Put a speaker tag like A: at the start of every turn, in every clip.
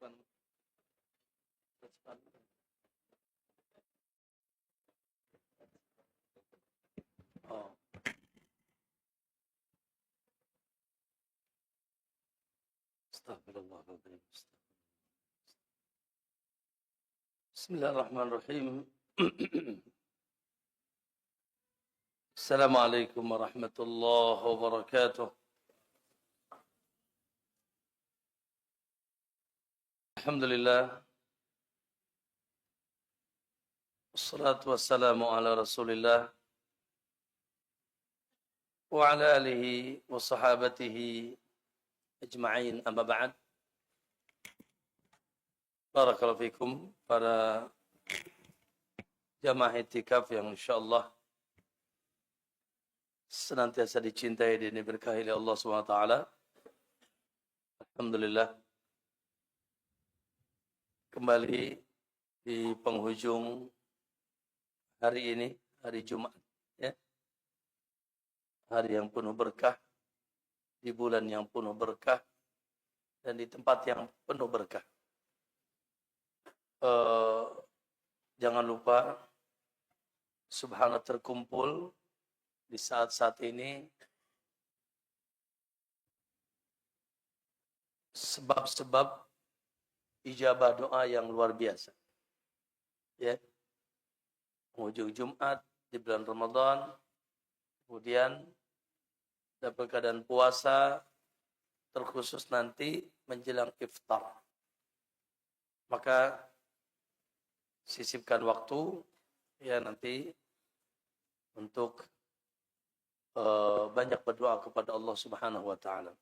A: Oh. Astagfirullahaladzim. Bismillahirrahmanirrahim. Assalamualaikum warahmatullahi wabarakatuh. Alhamdulillah. Wassalatu wassalamu ala Rasulillah wa ala alihi wa sahabatihi ajma'in, amma ba'd. Barakallahu fikum para jamaah i'tikaf yang insyaallah senantiasa dicintai dan diberkahi oleh Allah Subhanahu wa taala. Alhamdulillah, kembali di penghujung hari ini, hari Jumat, ya. Hari yang penuh berkah, di bulan yang penuh berkah, dan di tempat yang penuh berkah. Jangan lupa subhanallah terkumpul di saat-saat ini sebab-sebab ijabah doa yang luar biasa. Ya. Penghujung Jumat di bulan Ramadan, kemudian dalam keadaan puasa, terkhusus nanti menjelang iftar. Maka sisipkan waktu ya nanti untuk banyak berdoa kepada Allah Subhanahu wa taala.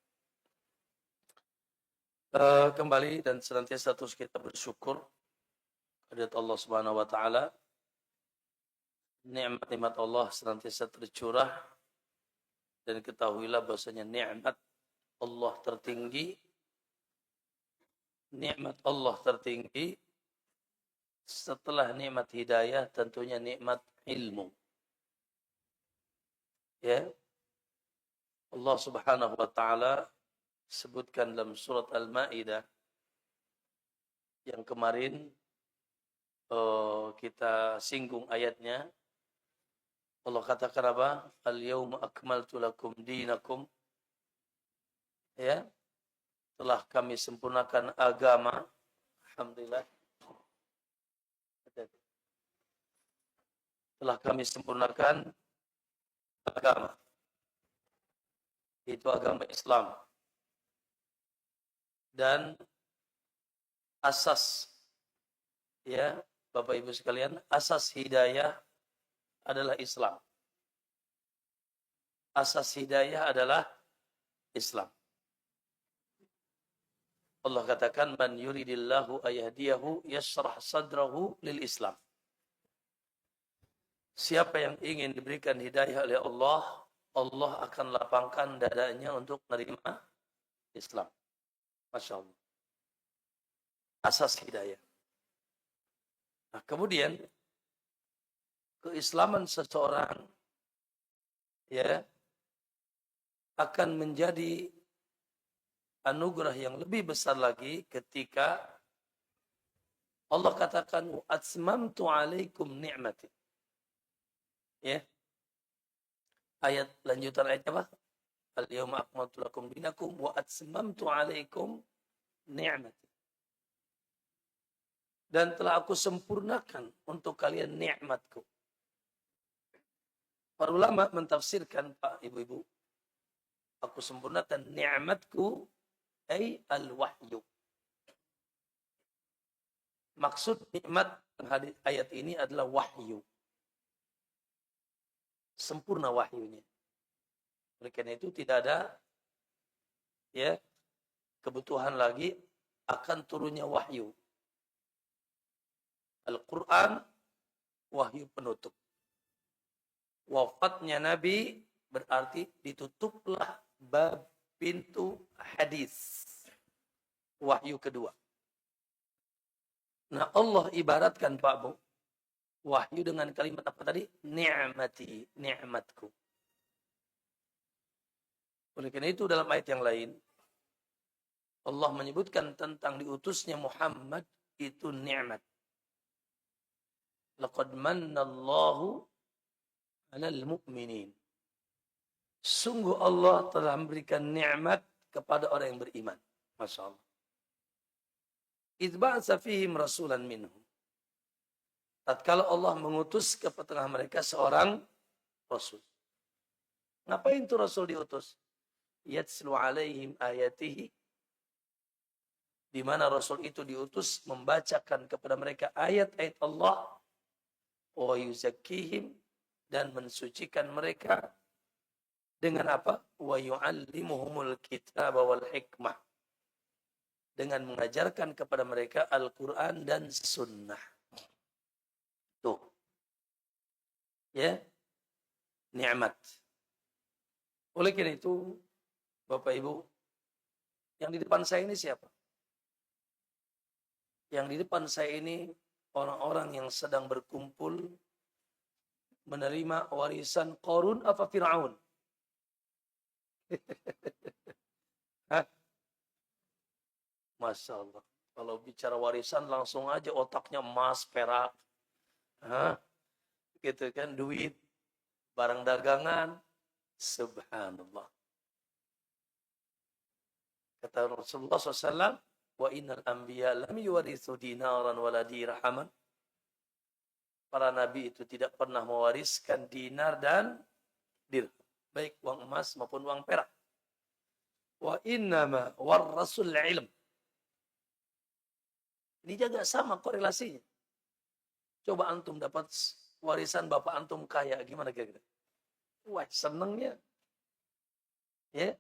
A: Kembali dan senantiasa terus kita bersyukur kepada Allah Subhanahu wa taala. Nikmat-nikmat Allah senantiasa tercurah, dan ketahuilah bahwasanya nikmat Allah tertinggi, nikmat Allah tertinggi setelah nikmat hidayah tentunya nikmat ilmu. Ya. Allah Subhanahu wa taala sebutkan dalam surat Al-Maidah yang kemarin kita singgung ayatnya. Allah katakan apa? Al-yawma akmaltu lakum dinakum. Ya. Telah kami sempurnakan agama. Alhamdulillah. Telah kami sempurnakan agama. Itu agama Islam. Dan asas, ya Bapak Ibu sekalian, asas hidayah adalah Islam. Asas hidayah adalah Islam. Allah katakan, man yuridillahu ayahdiyahu yashrah sadrahu lil Islam. Siapa yang ingin diberikan hidayah oleh Allah, Allah akan lapangkan dadanya untuk menerima Islam. Masya Allah. Asas hidayah. Nah, kemudian keislaman seseorang ya akan menjadi anugerah yang lebih besar lagi ketika Allah katakan wa atmamtu alaikum ni'mati. Ya. Ayat lanjutan ayat apa? Al-yawma akmaltu lakum dinakum wa atmamtu alaikum ni'mati. Dan telah aku sempurnakan untuk kalian nikmatku. Para ulama mentafsirkan, Pak, Ibu-ibu, aku sempurnakan nikmatku ay al-wahyu. Maksud nikmat ayat ini adalah wahyu. Sempurna wahyunya. Oleh karena itu tidak ada ya kebutuhan lagi akan turunnya wahyu. Al-Quran wahyu penutup. Wafatnya Nabi berarti ditutuplah bab pintu hadis. Wahyu kedua. Nah, Allah ibaratkan Pak Bu, wahyu dengan kalimat apa tadi? Ni'mati, ni'matku. Oleh karena itu dalam ayat yang lain Allah menyebutkan tentang diutusnya Muhammad itu nikmat. Laqad mannallahu 'alal mu'minin. Sungguh Allah telah memberikan nikmat kepada orang yang beriman. Masya Allah. Idh ba'atsa fihim rasulan minhum. Tatkala Allah mengutus ke tengah mereka seorang rasul. Ngapain itu rasul diutus? Yatslu alaihim ayatihi. Di mana rasul itu diutus membacakan kepada mereka ayat-ayat Allah. Wa yuzakkihim. Dan mensucikan mereka. Dengan apa? Wa yu'allimuhumul kitab wal hikmah. Dengan mengajarkan kepada mereka Al-Quran dan Sunnah. Tuh. Ya. Nikmat. Oleh karena itu, Bapak Ibu, yang di depan saya ini siapa? Yang di depan saya ini orang-orang yang sedang berkumpul menerima warisan Qarun apa Fir'aun? Hah? Masya Allah. Kalau bicara warisan langsung aja otaknya emas, perak. Hah? Gitu kan, duit, barang dagangan. Subhanallah. Kata Rasulullah SAW, wa innal anbiya lam yuwarithu dinaran wala dirhaman. Para nabi itu tidak pernah mewariskan dinar dan dirham. Baik uang emas maupun uang perak. Wa innama warrasul ilm. Ini juga sama korelasinya. Coba antum dapat warisan bapak antum kaya, gimana kira-kira? Wah, senengnya. Ya.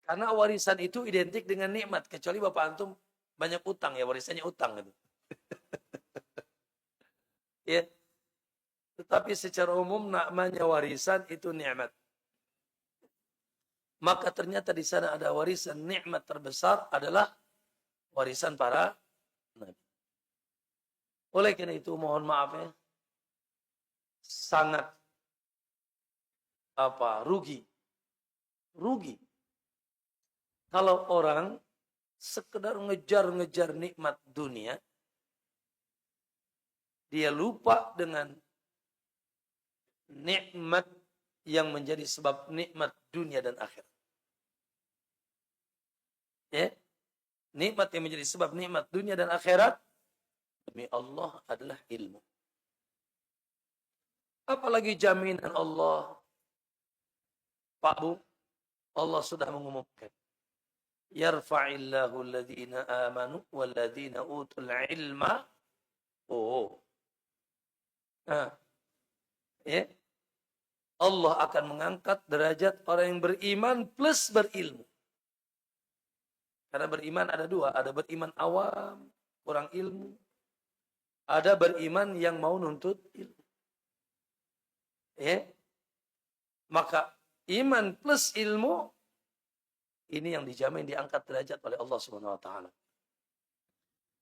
A: Karena warisan itu identik dengan nikmat. Kecuali bapak antum banyak utang, ya warisannya utang. Gitu. Ya. Tetapi secara umum namanya warisan itu nikmat. Maka ternyata di sana ada warisan nikmat terbesar adalah warisan para nabi. Oleh karena itu mohon maaf ya. Sangat rugi. Rugi. Kalau orang sekedar ngejar-ngejar nikmat dunia, dia lupa dengan nikmat yang menjadi sebab nikmat dunia dan akhirat. Ya. Nikmat yang menjadi sebab nikmat dunia dan akhirat demi Allah adalah ilmu. Apalagi jaminan Allah. Pak Bu, Allah sudah mengumumkan. Yarfa'illahu alladhina amanu walladhina utul ilma. Oh. Nah. Ya. Allah akan mengangkat derajat orang yang beriman plus berilmu. Karena beriman ada dua. Ada beriman awam, kurang ilmu. Ada beriman yang mau nuntut ilmu. Ya. Maka iman plus ilmu ini yang dijamin diangkat derajat oleh Allah Subhanahu wa taala.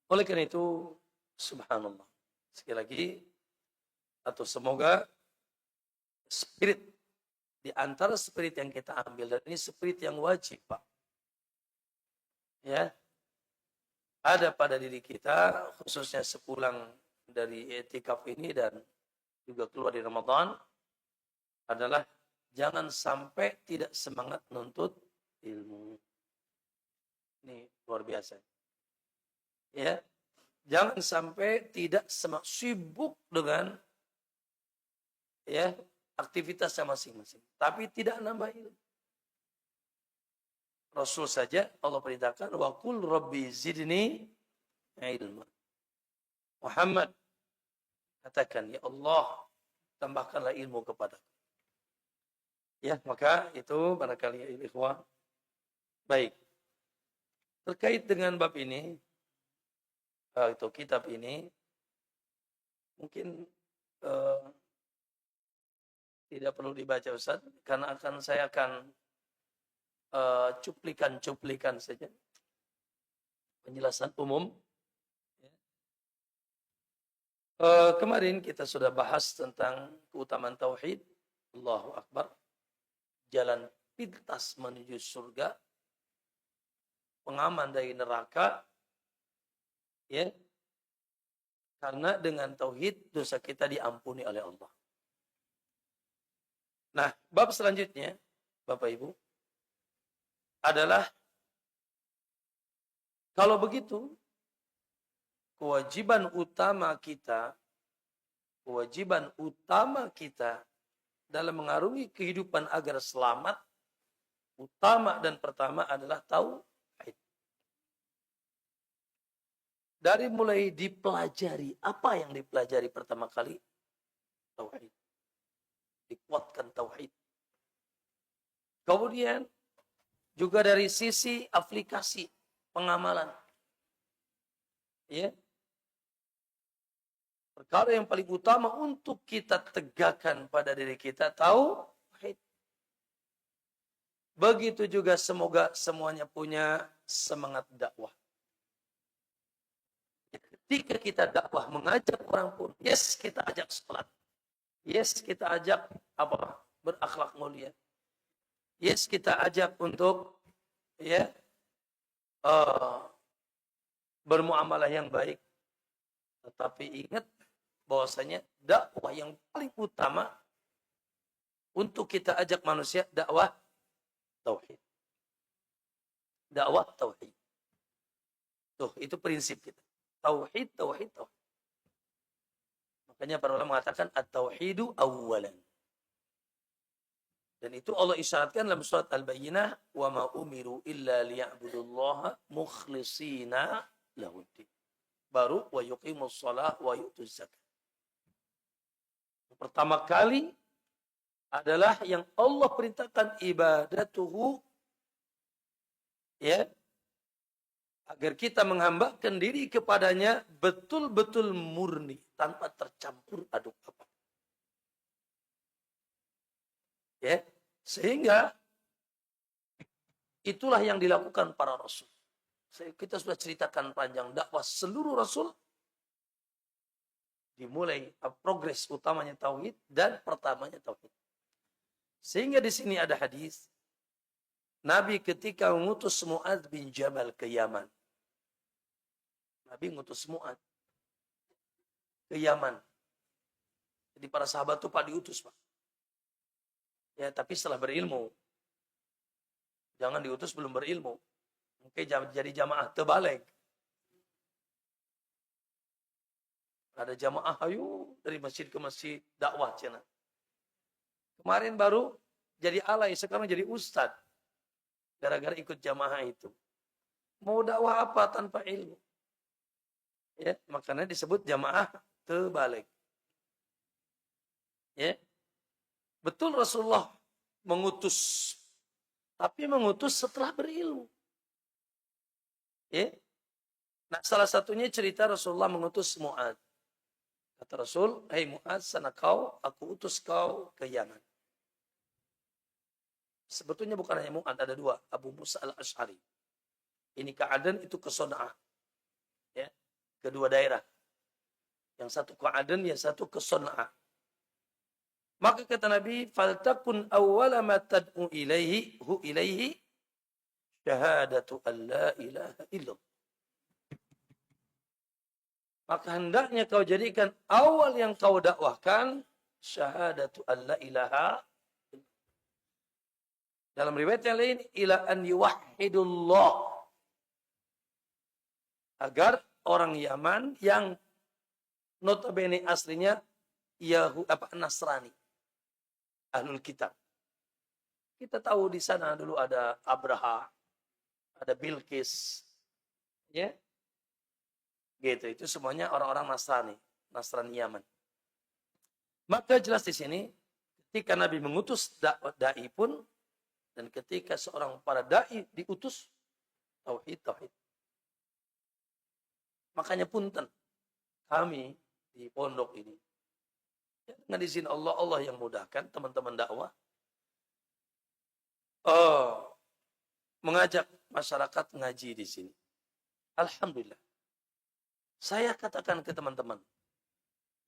A: Oleh karena itu subhanallah. Sekali lagi atau semoga spirit di antara spirit yang kita ambil dan ini spirit yang wajib, Pak. Ya. Ada pada diri kita khususnya sepulang dari i'tikaf ini dan juga keluar di Ramadan adalah jangan sampai tidak semangat nuntut ilmu. Ini luar biasa. Ya. Jangan sampai tidak sibuk dengan ya aktivitasnya masing-masing. Tapi tidak nambah ilmu. Rasul saja Allah perintahkan wa qul rabbi zidni ilma. Muhammad katakan ya Allah tambahkanlah ilmu kepadaku. Ya, maka itu barangkali ya ikhwah. Baik. Terkait dengan bab ini itu kitab ini mungkin tidak perlu dibaca Ustaz karena saya akan cuplikan saja penjelasan umum. Kemarin kita sudah bahas tentang keutamaan tauhid. Allahu Akbar. Jalan pintas menuju surga. pengaman dari neraka, ya, karena dengan tauhid dosa kita diampuni oleh Allah. Nah, bab selanjutnya, Bapak Ibu, adalah kalau begitu, kewajiban utama kita dalam mengarungi kehidupan agar selamat, utama dan pertama adalah tauhid. Dari mulai dipelajari, apa yang dipelajari pertama kali? Tauhid. Dikuatkan tauhid. Kemudian juga dari sisi aplikasi pengamalan. Ya. Perkara yang paling utama untuk kita tegakkan pada diri kita tauhid. Begitu juga semoga semuanya punya semangat dakwah. Ketika kita dakwah mengajak orang pun, yes kita ajak salat. Yes kita ajak apa? Berakhlak mulia. Yes kita ajak untuk ya bermuamalah yang baik. Tetapi ingat bahwasanya dakwah yang paling utama untuk kita ajak manusia dakwah tauhid. Dakwah tauhid. Tuh, itu prinsip kita. Tauhid, tauhid, tauhid. Makanya para ulama mengatakan at-tauhidu awwalan. Dan itu Allah isyaratkan dalam surat Al-Bayyinah, wa ma umiru illa liya'budullaha mukhlishina lahuddin. Baru wa yuqimus shalah wa yu'tuz zakat. Pertama kali adalah yang Allah perintahkan ibadatuhu, ya, agar kita menghambakan diri kepadanya betul-betul murni tanpa tercampur aduk apa. Ya, sehingga itulah yang dilakukan para rasul. Kita sudah ceritakan panjang dakwah seluruh rasul. Dimulai progres utamanya tauhid dan pertamanya tauhid. Sehingga di sini ada hadis Nabi ketika mengutus Mu'adz bin Jabal ke Yaman. Nabi mengutus Mu'adz ke Yaman. Jadi para sahabat itu Pak diutus, Pak. Ya, tapi setelah berilmu. Jangan diutus belum berilmu. Mungkin jadi jamaah terbalik. Ada jamaah ayo dari masjid ke masjid dakwah cina. Kemarin baru jadi alay, sekarang jadi ustad. Gara-gara ikut jamaah itu. Mau dakwah apa tanpa ilmu? Ya, makanya disebut jamaah terbalik. Ya. Betul Rasulullah mengutus, tapi mengutus setelah berilmu. Ya. Nah, salah satunya cerita Rasulullah mengutus Mu'adz. Kata Rasul, "Hai Mu'adz, sana kau, aku utus kau ke Yaman." Sebetulnya bukan hanya Mu'adz, ada dua, Abu Musa al-Asy'ari. Ini ke Aden, itu ke Son'ah. Ya, kedua daerah. Yang satu ke Aden, yang satu ke Son'ah. Maka kata Nabi, "Faltakun awwala ma tad'u ilaihi syahadatu an la ilaha illallah." Maka hendaknya kau jadikan awal yang kau dakwahkan syahadatu an la ilaha. Dalam riwayat yang lain, ila an yuwahhidullah. Agar orang Yaman yang notabene aslinya Nasrani, Ahlul Kitab. Kita tahu di sana dulu ada Abraha, ada Bilqis, ya. Gitu, itu semuanya orang-orang Nasrani Yaman. Maka jelas di sini ketika Nabi mengutus dai pun, dan ketika seorang para dai diutus, tauhid. Makanya punten kami di pondok ini, ya, dengan izin Allah yang mudahkan teman-teman dakwah mengajak masyarakat ngaji di sini. Alhamdulillah. Saya katakan ke teman-teman,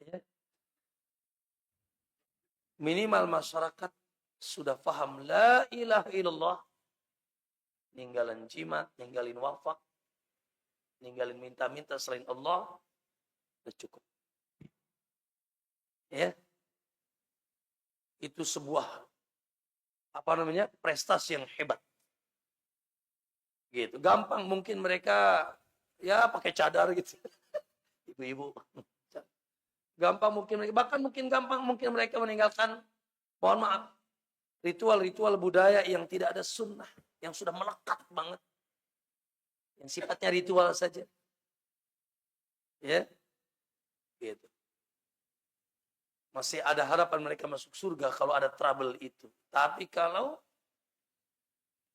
A: ya, minimal masyarakat sudah paham la ilaha illallah ninggalin jimat, ninggalin wafak, ninggalin minta-minta selain Allah, udah cukup. Ya, itu sebuah prestasi yang hebat. Gitu. Gampang mungkin mereka ya pakai cadar gitu. Ibu-ibu. Gampang mungkin mereka, bahkan gampang mungkin mereka meninggalkan, mohon maaf, ritual-ritual budaya yang tidak ada sunnah, yang sudah melekat banget. Yang sifatnya ritual saja. Ya. Gitu. Masih ada harapan mereka masuk surga kalau ada trouble itu. Tapi kalau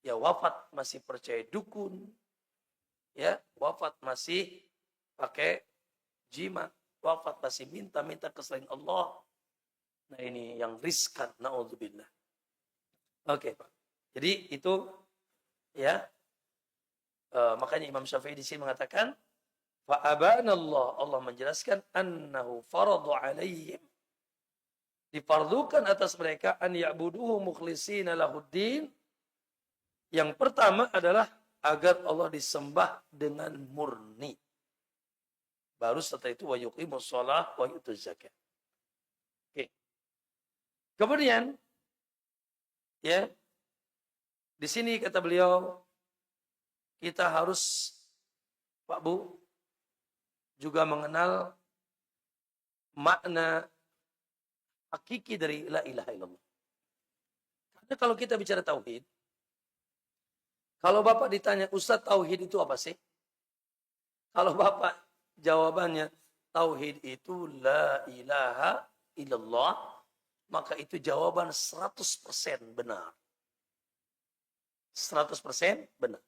A: ya wafat masih percaya dukun, ya wafat masih pakai jimat, wafat masih minta-minta ke selain Allah. Nah ini yang riskan, naudzubillah. Oke, Pak. Jadi itu ya makanya Imam Syafi'i di sini mengatakan fa'abana Allah menjelaskan annahu faradu alaihim, difardukan atas mereka an ya'buduhu mukhlishina lahuddin. Yang pertama adalah agar Allah disembah dengan murni. Baru setelah itu wa yuqimus shalah wa yutuz zakat. Oke. Kemudian ya di sini kata beliau kita harus, Pak Bu, juga mengenal makna hakiki dari la ilaha illallah. Karena kalau kita bicara tauhid, kalau Bapak ditanya, Ustaz tauhid itu apa sih? Kalau Bapak jawabannya tauhid itu la ilaha illallah, maka itu jawaban 100% benar. 100% benar.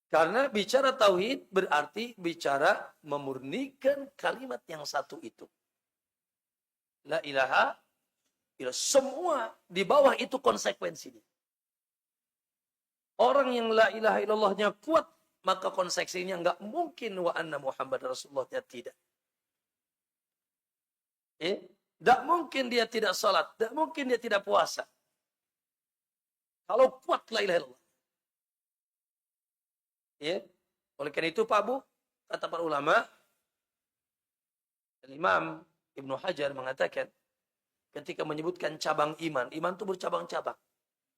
A: Karena bicara tauhid berarti bicara memurnikan kalimat yang satu itu. La ilaha illallah. Semua di bawah itu konsekuensinya. Orang yang la ilaha illallahnya kuat, maka konsekuensinya enggak mungkin wa anna Muhammad Rasulullah-nya tidak. Enggak mungkin dia tidak salat, enggak mungkin dia tidak puasa. Kalau kuat la ilaha illallah. Oleh karena itu Pak Bu, kata para ulama, Imam Ibnu Hajar mengatakan ketika menyebutkan cabang iman itu bercabang-cabang.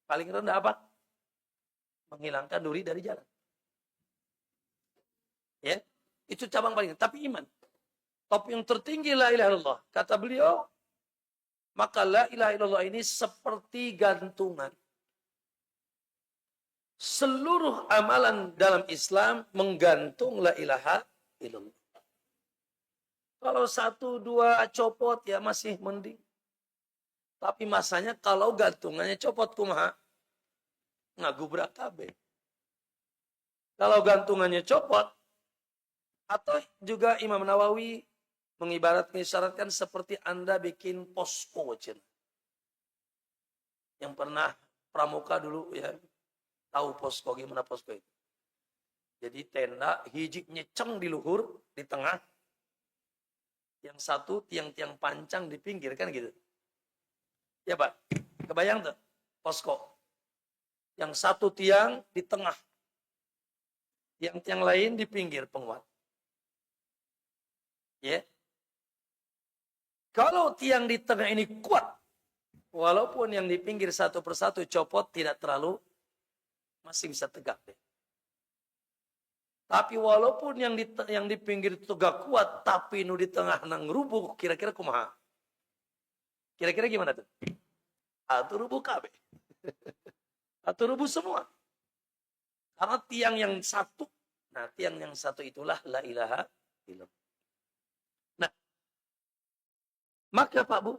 A: Paling rendah apa? Menghilangkan duri dari jalan. Ya, itu cabang paling rendah. Tapi iman. Top yang tertinggi la ilaha illallah. Kata beliau, maka la ilaha illallah ini seperti gantungan. Seluruh amalan dalam Islam menggantung la ilaha illallah. Kalau 1, 2 copot ya masih mending. Tapi masanya kalau gantungannya copot kumaha? Ngagubrak kabeh. Kalau gantungannya copot, atau juga Imam Nawawi mengisyaratkan seperti Anda bikin posko. Yang pernah pramuka dulu ya, tahu posko, gimana posko itu. Jadi tenda, hiji nyeceng di luhur, di tengah. Yang satu tiang-tiang pancang di pinggir, kan gitu. Ya Pak, kebayang tuh posko. Yang satu tiang di tengah. Yang tiang lain di pinggir penguat. Ya. Kalau tiang di tengah ini kuat, walaupun yang di pinggir satu persatu copot, tidak terlalu, masih bisa tegak deh. Tapi walaupun yang di pinggir itu gak kuat, tapi nu di tengah nang rubuh, kira-kira kumaha? Kira-kira gimana tuh? Atau rubuh kabeh. Atau rubuh semua. Karena tiang yang satu, nah tiang yang satu itulah la ilaha illallah. Nah, maka Pak Bu,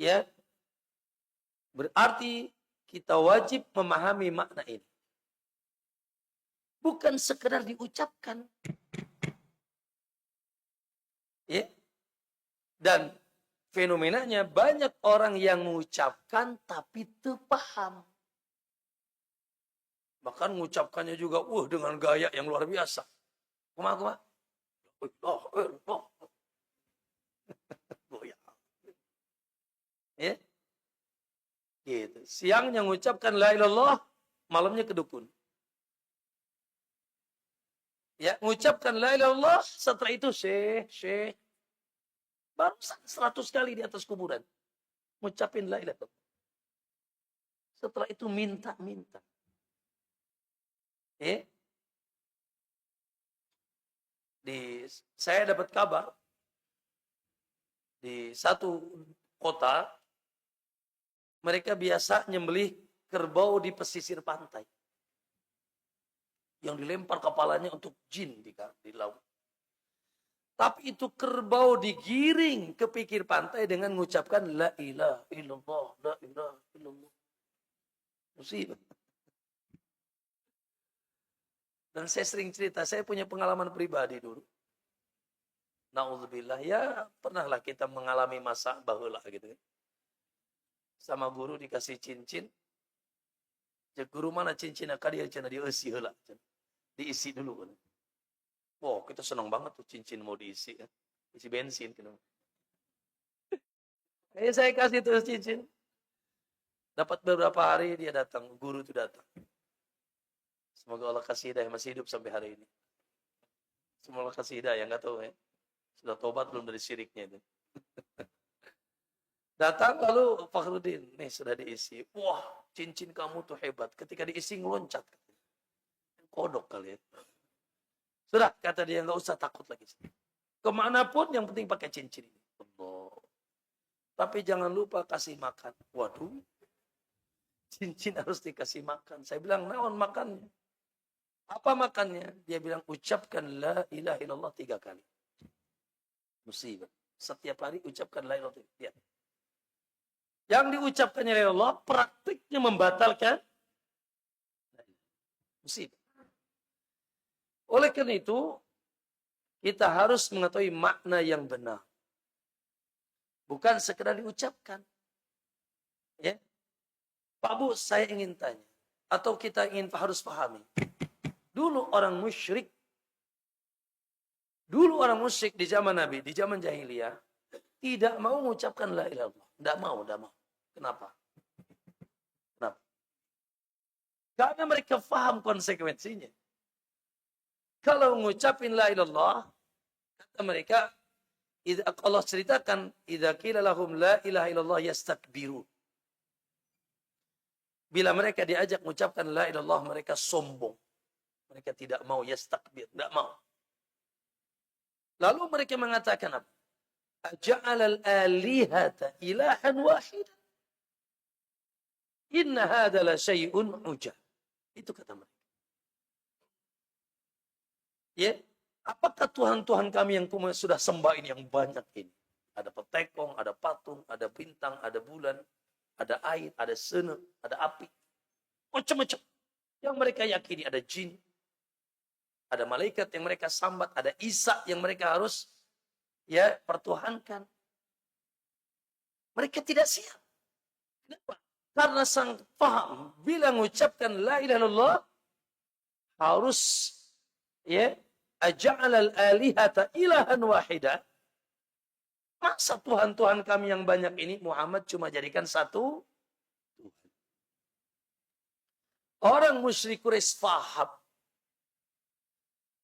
A: ya, berarti kita wajib memahami makna ini. Bukan sekedar diucapkan. Ya. Dan fenomenanya banyak orang yang mengucapkan tapi terpaham. Bahkan mengucapkannya juga dengan gaya yang luar biasa. Kumaha? Ya. Gitu. siangnya mengucapkan la ilallah, malamnya ke dukun. Ya, mengucapkan la ilallah, setelah itu syekh. Baru 100 kali di atas kuburan. Mengucapin la ilallah. Setelah itu minta. Saya dapat kabar di satu kota, mereka biasa nyembelih kerbau di pesisir pantai. Yang dilempar kepalanya untuk jin di laut. Tapi itu kerbau digiring ke pinggir pantai dengan mengucapkan la ilaha illallah, la ilaha illallah. Musibah. Dan saya sering cerita, saya punya pengalaman pribadi dulu. Na'udzubillah, ya pernahlah kita mengalami masa baheula gitu kan. Sama guru dikasih cincin. Cek guru mana cincinnya ka dia cenah dieusi heula. Diisi dulu kan. Wow, kita senang banget tuh cincin mau diisi kan. Isi bensin kan. Saya kasih tuh cincin. Dapat beberapa hari dia datang, guru itu datang. Semoga Allah kasih hidayah, masih hidup sampai hari ini. Semoga Allah kasih hidayah, nggak tahu ya. Sudah tobat belum dari syiriknya itu. Datang lalu Fakhrudin, nih sudah diisi. Wah, cincin kamu tuh hebat. Ketika diisi ngeloncat. Kodok kali ya. Sudah, kata dia, nggak usah takut lagi. Kemanapun yang penting pakai cincin ini. Allah. Tapi jangan lupa kasih makan. Waduh. Cincin harus dikasih makan. Saya bilang, naon makannya? Apa makannya? Dia bilang, ucapkan la ilaha illallah 3 kali. Musibah. Setiap hari ucapkan la ilaha illallah. Yang diucapkannya la ilaha illallah, praktiknya membatalkan. Musibah. Oleh karena itu, kita harus mengetahui makna yang benar. Bukan sekedar diucapkan. Ya. Pak Bu, saya ingin tanya. Atau kita ingin harus pahami. Dulu orang musyrik di zaman Nabi, di zaman jahiliyah, tidak mau mengucapkan la ilaha illallah. Tidak mau. Kenapa? Karena mereka paham konsekuensinya. Kalau mengucapin la ilaha illallah, kata mereka, Allah ceritakan, idza qila lahum la ilaha illallah yastakbiru. Bila mereka diajak mengucapkan la ilaha illallah, mereka sombong. Mereka tidak mau, yastakbir, tidak mau. Lalu mereka mengatakan apa? Aja'alal alihata ilahan wahidan. Inna hadha la syai'un ujab. Itu kata mereka. Ya, apakah Tuhan-Tuhan kami yang sudah sembah ini yang banyak ini? Ada petekong, ada patung, ada bintang, ada bulan, ada air, ada sene, ada api. Macam-macam. Yang mereka yakini ada jin, ada malaikat yang mereka sambat, ada Isa yang mereka harus pertuhankan. Mereka tidak siap. Kenapa? Karena sang paham bila mengucapkan la ilaha illallah harus aja'alal alihata ilahan wahida. Masa Tuhan-Tuhan kami yang banyak ini Muhammad cuma jadikan satu Tuhan. Orang musyrik Quraisy faham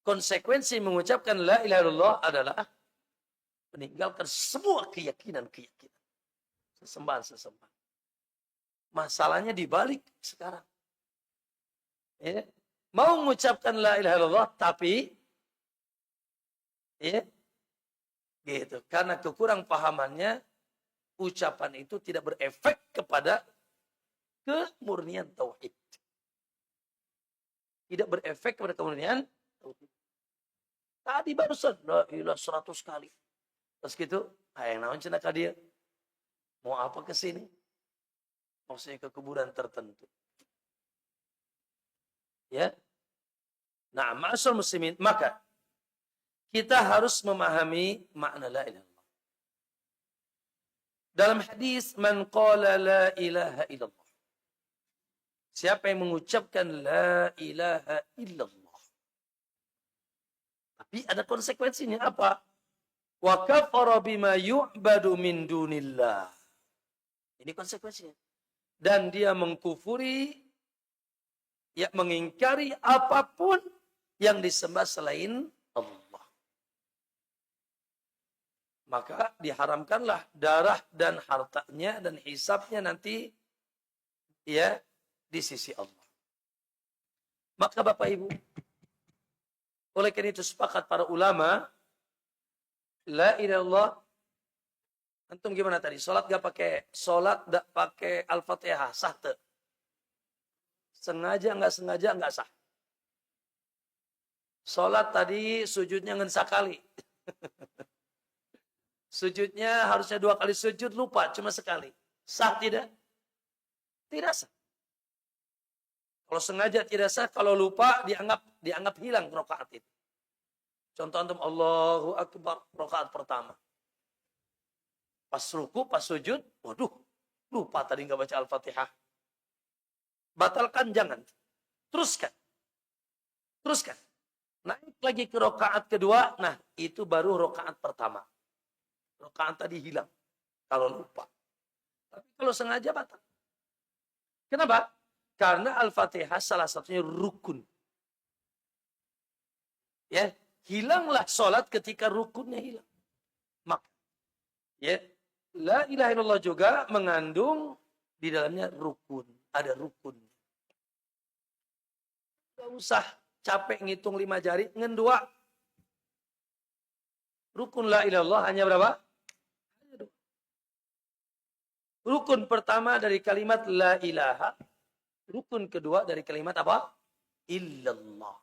A: konsekuensi mengucapkan la ilaha illallah adalah meninggalkan semua keyakinan-keyakinan. Sesembahan. Masalahnya dibalik sekarang. Ya. Mau mengucapkan la ilaha illallah tapi gitu. Karena kekurang pahamannya ucapan itu tidak berefek kepada kemurnian tauhid. Tidak berefek kepada kemurnian tauhid. Tadi barusan la ilaha 100 kali. Terus gitu, yang naon cenah ka dia? Mau apa ke sini? Maksudnya ke kuburan tertentu. Ya. Nah, ma'asyar muslimin, maka kita harus memahami makna la ilaha illallah. Dalam hadis, man qala la ilaha illallah. Siapa yang mengucapkan la ilaha illallah. Tapi ada konsekuensinya apa? Wa kafara bima yu'badu min dunillah. Ini konsekuensinya. dan dia mengkufuri, ya mengingkari apapun yang disembah selain Allah. Maka diharamkanlah darah dan hartanya dan hisabnya nanti ya di sisi Allah. Maka Bapak Ibu, oleh karena itu sepakat para ulama, la ilaha illallah. Antum gimana tadi? Salat gak pakai Al-Fatihah, sah tuh? Sengaja nggak sah. Salat tadi sujudnya ngen sekali. Sujudnya harusnya 2 kali sujud, lupa cuma sekali. Sah tidak? Tidak sah. Kalau sengaja tidak sah, kalau lupa dianggap hilang rakaat itu. Contoh antum Allahu Akbar rakaat pertama. Pas ruku, pas sujud, waduh, lupa tadi nggak baca Al-Fatihah. Batalkan, jangan. Teruskan. Naik lagi ke rakaat kedua, nah itu baru rakaat pertama. Rakaat tadi hilang kalau lupa. Tapi kalau sengaja batal. Kenapa? Karena Al-Fatihah salah satunya rukun. Ya, hilanglah sholat ketika rukunnya hilang. Maka, ya, la ilaha illallah juga mengandung di dalamnya rukun. Ada rukun. Gak usah capek ngitung 5 jari, ngen 2. Rukun la ilaha illallah hanya berapa? Hanya 2. Rukun pertama dari kalimat la ilaha. Rukun kedua dari kalimat apa? Illallah.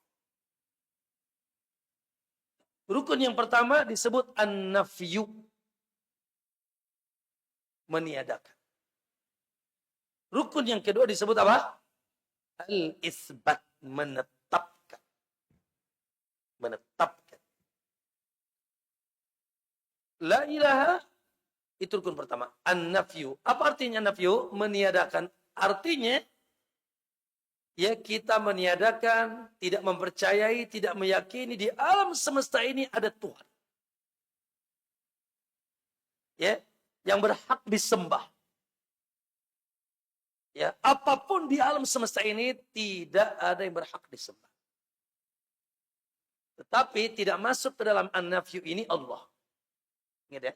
A: Rukun yang pertama disebut an-nafyu. Meniadakan. Rukun yang kedua disebut apa? Al-isbat. Menetapkan. La ilaha itu rukun pertama. An-nafyu. Apa artinya nafyu? Meniadakan. Artinya ya kita meniadakan, tidak mempercayai, tidak meyakini di alam semesta ini ada Tuhan. Ya, yang berhak disembah. Ya, apapun di alam semesta ini tidak ada yang berhak disembah. Tetapi tidak masuk ke dalam an-nafyu ini Allah. Ingat ya?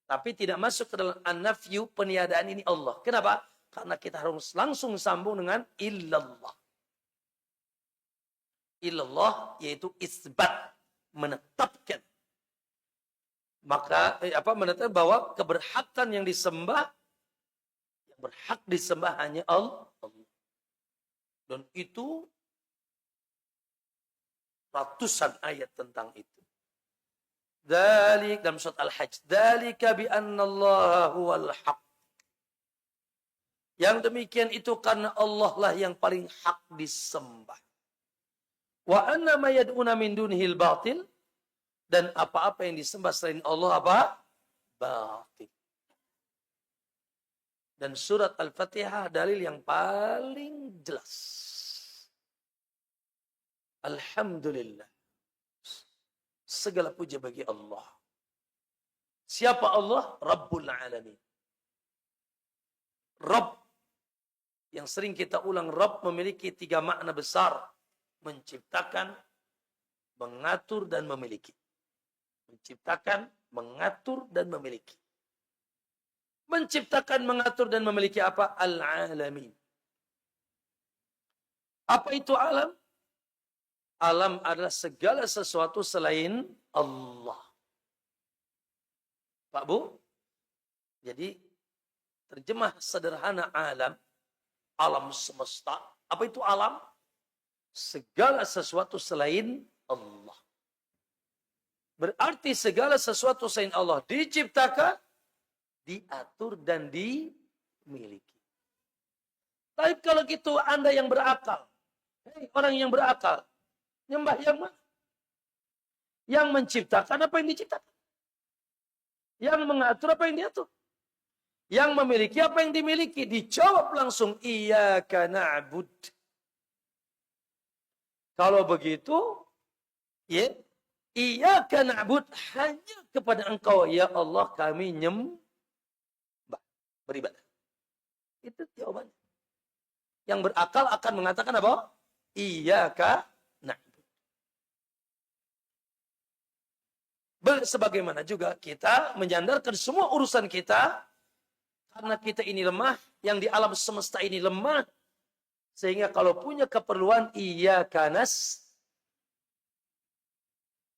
A: Tapi tidak masuk ke dalam an-nafyu peniadaan ini Allah. Kenapa? Karena kita harus langsung sambung dengan illallah. Illallah yaitu isbat, menetapkan. Maka menetapkan bahwa keberhakan yang disembah, yang berhak disembah hanya Allah. Dan itu ratusan ayat tentang itu. Dzalik dalam surat Al-Hajj, dzalika bi annallaha huwal haq. Yang demikian itu karena Allah lah yang paling hak disembah. Wa anna ma yad'una min dunihil batil, dan apa-apa yang disembah selain Allah apa? Batil. Dan surat Al-Fatihah dalil yang paling jelas. Alhamdulillah. Segala puja bagi Allah. Siapa Allah? Rabbul Alamin. Rabb. Yang sering kita ulang, Rabb memiliki 3 makna besar. Menciptakan, mengatur, dan memiliki. Menciptakan, mengatur, dan memiliki. Menciptakan, mengatur, dan memiliki apa? Al-Alamin. Apa itu alam? Alam adalah segala sesuatu selain Allah. Pak Bu? Jadi, terjemah sederhana alam. Alam semesta. Apa itu alam? Segala sesuatu selain Allah. Berarti segala sesuatu selain Allah diciptakan, diatur, dan dimiliki. Tapi kalau gitu Anda yang berakal. Orang yang berakal. Nyembah yang mana? Yang menciptakan apa yang diciptakan? Yang mengatur apa yang diatur? Yang memiliki apa yang dimiliki? Dijawab langsung, iyyaka na'bud. Kalau begitu, ya, iyyaka na'bud, hanya kepada Engkau ya Allah kami nyembah, beribadah. Itu jawabannya. Yang berakal akan mengatakan apa? Iyyaka na'budu. Sebagaimana juga kita menyandarkan semua urusan kita karena kita ini lemah, yang di alam semesta ini lemah, sehingga kalau punya keperluan iyyaka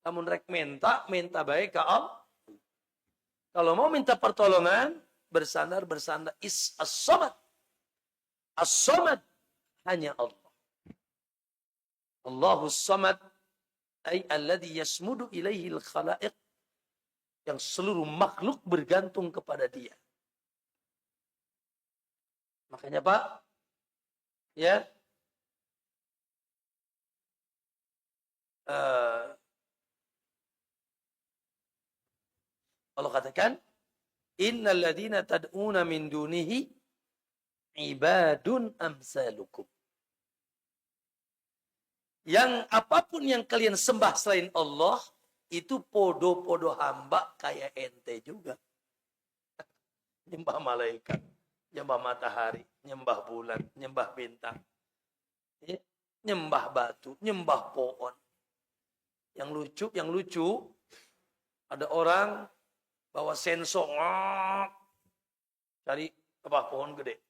A: namun rek minta baik ke Allah. Kalau mau minta pertolongan, bersandar as-samad. As-samad hanya Allah. Allahus samad ay alladhi yasmudu ilaihi al-khalaiq, yang seluruh makhluk bergantung kepada dia. Makanya Pak, ya, Allah katakan, innal ladzina tad'una min dunihi ibadun amsalukum. Yang apapun yang kalian sembah selain Allah, itu podo-podo hamba kayak ente juga. Nyembah malaikat, nyembah matahari, nyembah bulan, nyembah bintang, nyembah batu, nyembah pohon. Yang lucu, ada orang bawa sensor, cari apa pohon gede.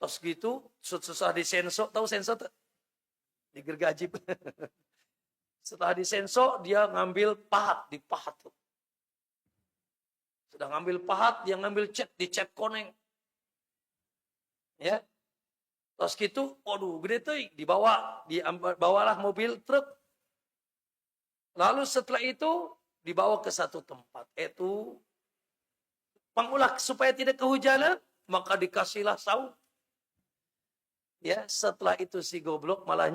A: Terus gitu, susah disensor, tahu sensor tuh? Digergaji. Setelah disensor, dia ngambil pahat, dipahat tuh. Sudah ngambil pahat, dia ngambil cat, dicat koneng. Ya. Terus gitu, waduh, gede tuh, bawalah mobil truk. Lalu setelah itu dibawa ke satu tempat, itu pengulah supaya tidak kehujanan, maka dikasihlah saung. Ya, setelah itu si goblok malah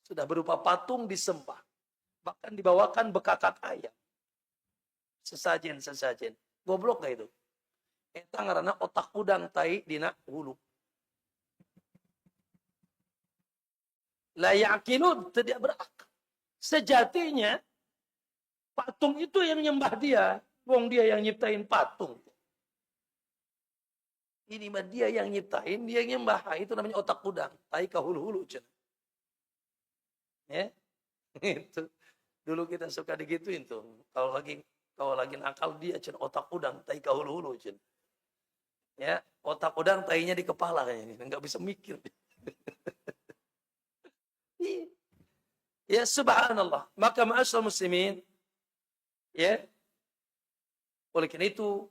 A: sudah berupa patung disembah. Bahkan dibawakan bekakak ayam. Sesajen. Goblok gak itu? Eta ngaranna otak udang tai dina hulu. La ya'qilun, tidak berakal. Sejatinya patung itu yang nyembah dia. Wong dia yang nyiptain patung. Ini mah dia yang nyiptain, dia yang nyembah. Itu namanya otak udang. Tai kahulu-hulu. Ya, itu. Dulu kita suka digituin tuh. Kalau lagi nakal dia otak udang, tai kahulu-hulu. Ya, otak udang tainya di kepala kayaknya. Enggak bisa mikir. Ya, subhanallah. Maka ma'asyiral muslimin, ya, oleh karena itu,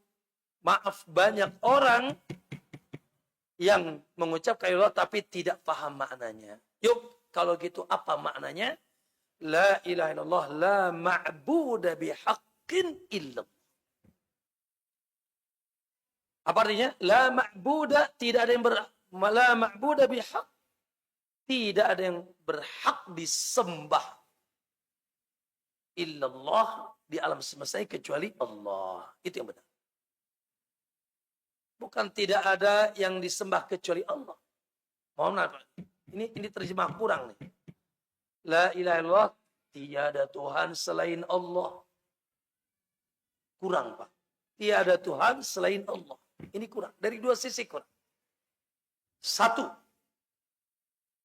A: maaf banyak orang yang mengucapkan Allah tapi tidak paham maknanya. Yuk, kalau gitu apa maknanya? La ilaha illallah, la ma'buda bihaqqin illallah. Apa artinya? La ma'buda, tidak ada yang la ma'buda bihaq. Tidak ada yang berhak disembah illallah di alam semesta kecuali Allah. Itu yang benar. Bukan tidak ada yang disembah kecuali Allah. Mohon maaf. Ini terjemah kurang nih. La ilaha illallah, tiada Tuhan selain Allah. Kurang, Pak. Tiada Tuhan selain Allah. Ini kurang. Dari dua sisi kurang. Satu,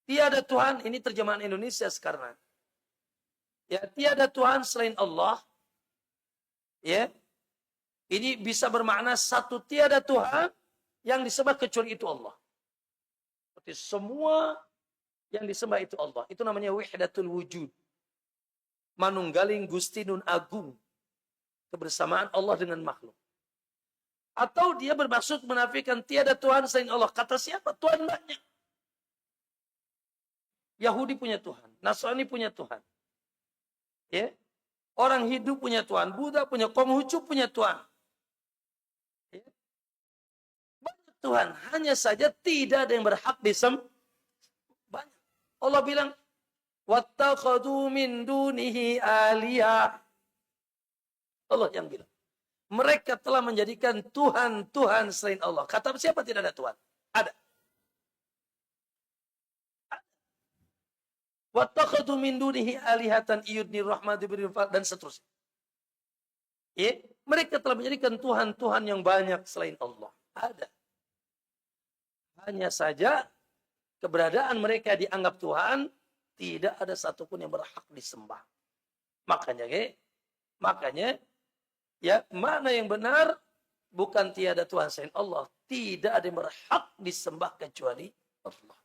A: tiada Tuhan, ini terjemahan Indonesia sekarang. Ya, tiada Tuhan selain Allah. Ya. Ini bisa bermakna satu, tiada Tuhan yang disembah kecuali itu Allah. Berarti semua yang disembah itu Allah. Itu namanya wahdatul wujud. Manunggaling Gusti Nun Agung. Kebersamaan Allah dengan makhluk. Atau dia bermaksud menafikan tiada Tuhan selain Allah. Kata siapa? Tuhan banyak. Yahudi punya Tuhan. Nasrani punya Tuhan. Ya. Orang Hindu punya Tuhan. Buddha punya, Konghucu punya Tuhan. Ya. Banyak Tuhan. Hanya saja tidak ada yang berhak disembah. Banyak. Allah bilang, wattakhadhu min dunihi aliyah. Allah yang bilang. Mereka telah menjadikan Tuhan selain Allah. Kata siapa tidak ada Tuhan? Ada. Wattakhadhu min dunihi alihatan iyudni rahmati birifat dan seterusnya. Ya. mereka telah menjadikan Tuhan-Tuhan yang banyak selain Allah. Ada. Hanya saja keberadaan mereka dianggap Tuhan, tidak ada satupun yang berhak disembah. Makanya ya, makna yang benar bukan tiada Tuhan selain Allah. Tidak ada yang berhak disembah kecuali Allah.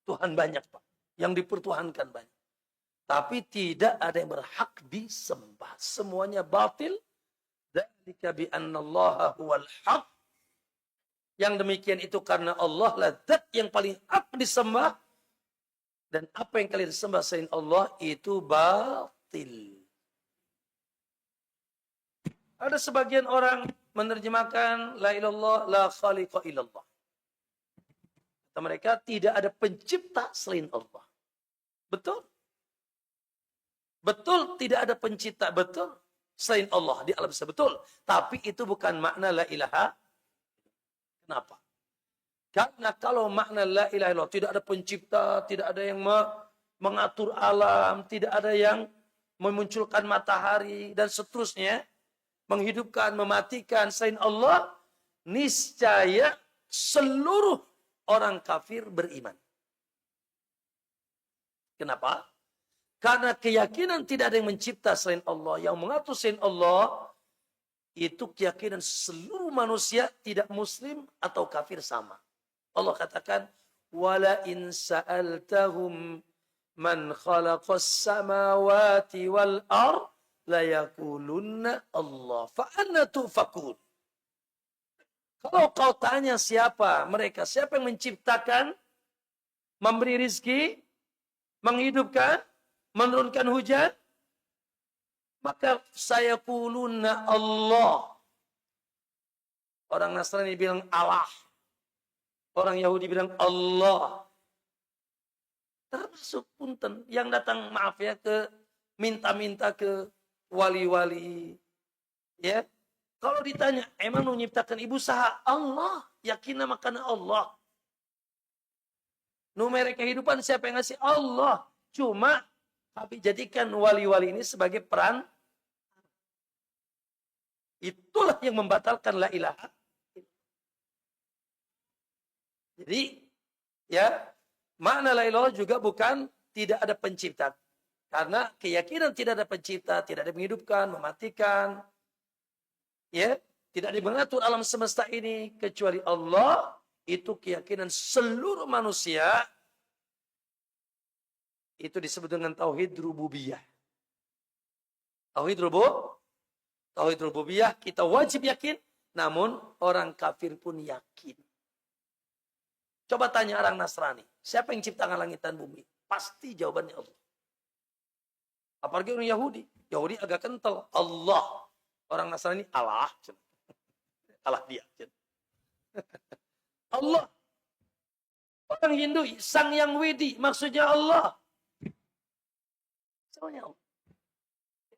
A: Tuhan banyak, Pak. Yang dipertuhankan banyak. Tapi tidak ada yang berhak disembah. Semuanya batil. Dzalika bi annallaha huwal haq. Yang demikian itu karena Allah lah zat yang paling hak disembah. Dan apa yang kalian sembah selain Allah itu batil. Ada sebagian orang menerjemahkan la ilallah la khaliqa illallah. Kata mereka tidak ada pencipta selain Allah. Betul? Betul tidak ada pencipta, betul selain Allah di alam semesta, betul. Tapi itu bukan makna la ilaha. Kenapa? Karena kalau makna la ilaha illallah tidak ada pencipta, tidak ada yang mengatur alam, tidak ada yang memunculkan matahari dan seterusnya, menghidupkan, mematikan selain Allah, niscaya seluruh orang kafir beriman. Kenapa? Karena keyakinan tidak ada yang mencipta selain Allah, yang mengatur selain Allah, itu keyakinan seluruh manusia, tidak muslim atau kafir sama. Allah katakan, wala in sa'altahum man khalaqas samawati wal ard la yaqulunna Allah fa anna tufakun. Kalau kau tanya siapa mereka, siapa yang menciptakan, memberi rizki, menghidupkan, menurunkan hujan, maka saya kuluna Allah. Orang Nasrani bilang Allah. Orang Yahudi bilang Allah. Termasuk punten yang datang, maaf ya, ke minta-minta ke wali-wali. Ya. Kalau ditanya, emang lu nyiptakan ibu saha? Allah. Yakinna makana Allah. Numere kehidupan siapa yang ngasih? Allah. Cuma tapi jadikan wali-wali ini sebagai peran. Itulah yang membatalkan la ilaha. Jadi, ya, makna la ilaha juga bukan tidak ada pencipta. Karena keyakinan tidak ada pencipta, tidak ada menghidupkan, mematikan, ya, tidak ada mengatur alam semesta ini kecuali Allah, itu keyakinan seluruh manusia. Itu disebut dengan tauhid rububiyah. Tauhid rububiyah kita wajib yakin, namun orang kafir pun yakin. Coba tanya orang Nasrani, siapa yang ciptakan langit dan bumi? Pasti jawabannya Allah. Apalagi orang Yahudi. Yahudi agak kental. Allah. Orang Nasrani Allah. Allah dia. Allah. Orang Hindu, Sang Yang Widi, maksudnya Allah. Semuanya Allah.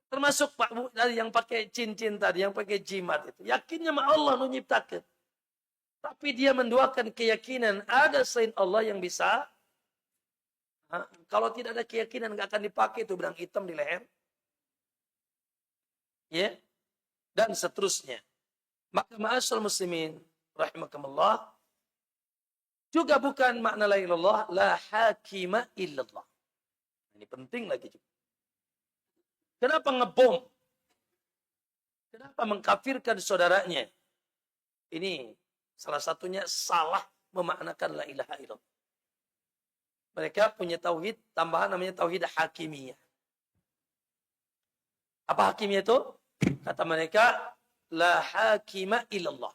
A: Termasuk Pak Bu tadi yang pakai cincin tadi, yang pakai jimat itu. Yakinnya sama Allah nu nyiptakan. Tapi dia menduakan keyakinan ada selain Allah yang bisa. Kalau tidak ada keyakinan nggak akan dipakai itu benang hitam di leher. Ya. Dan seterusnya. Maka ma'asyal muslimin rahimakumullah juga bukan makna la ilallah la hakima illallah. Ini penting lagi juga. Kenapa ngebom? Kenapa mengkafirkan saudaranya? Ini salah satunya salah memaknakan la ilaha illallah. Mereka punya tauhid tambahan namanya tauhid hakimiyah. Apa hakimiyah itu? Kata mereka la hakima illallah.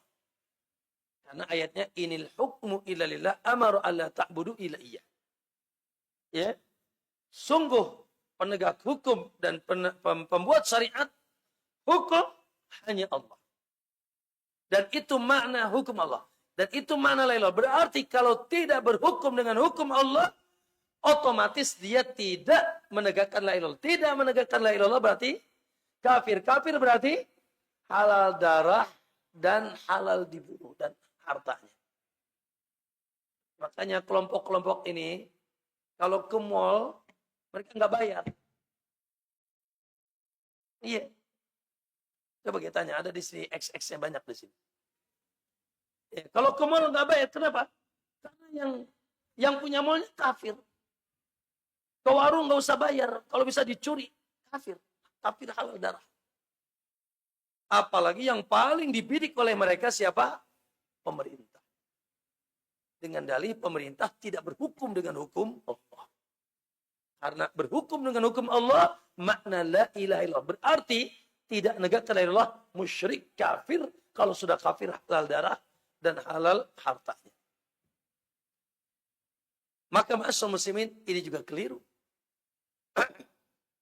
A: Karena ayatnya inil hukmu illa lillah amara alla ta'budu illa iyyah. Ya. Sungguh penegak hukum dan pembuat syariat hukum hanya Allah. Dan itu makna hukum Allah. Dan itu makna la ilaha. Berarti kalau tidak berhukum dengan hukum Allah, otomatis dia tidak menegakkan la ilaha. Tidak menegakkan la ilaha berarti kafir. Kafir berarti halal darah dan halal dibunuh dan hartanya. Makanya kelompok-kelompok ini kalau ke mall mereka nggak bayar. Iya. Coba kita tanya, ada di sini XX-nya banyak di sini. Ya, kalau ke mall nggak bayar, kenapa? Karena yang punya mallnya kafir. Ke warung nggak usah bayar, kalau bisa dicuri, kafir. Kafir halal darah. Apalagi yang paling dibidik oleh mereka siapa? Pemerintah. Dengan dalih pemerintah tidak berhukum dengan hukum Allah. Karena berhukum dengan hukum Allah, makna la ilaha illallah. Berarti tidak menegakkan la ilaha illallah, musyrik, kafir. Kalau sudah kafir halal darah dan halal hartanya. Maka ma'asyar muslimin, ini juga keliru.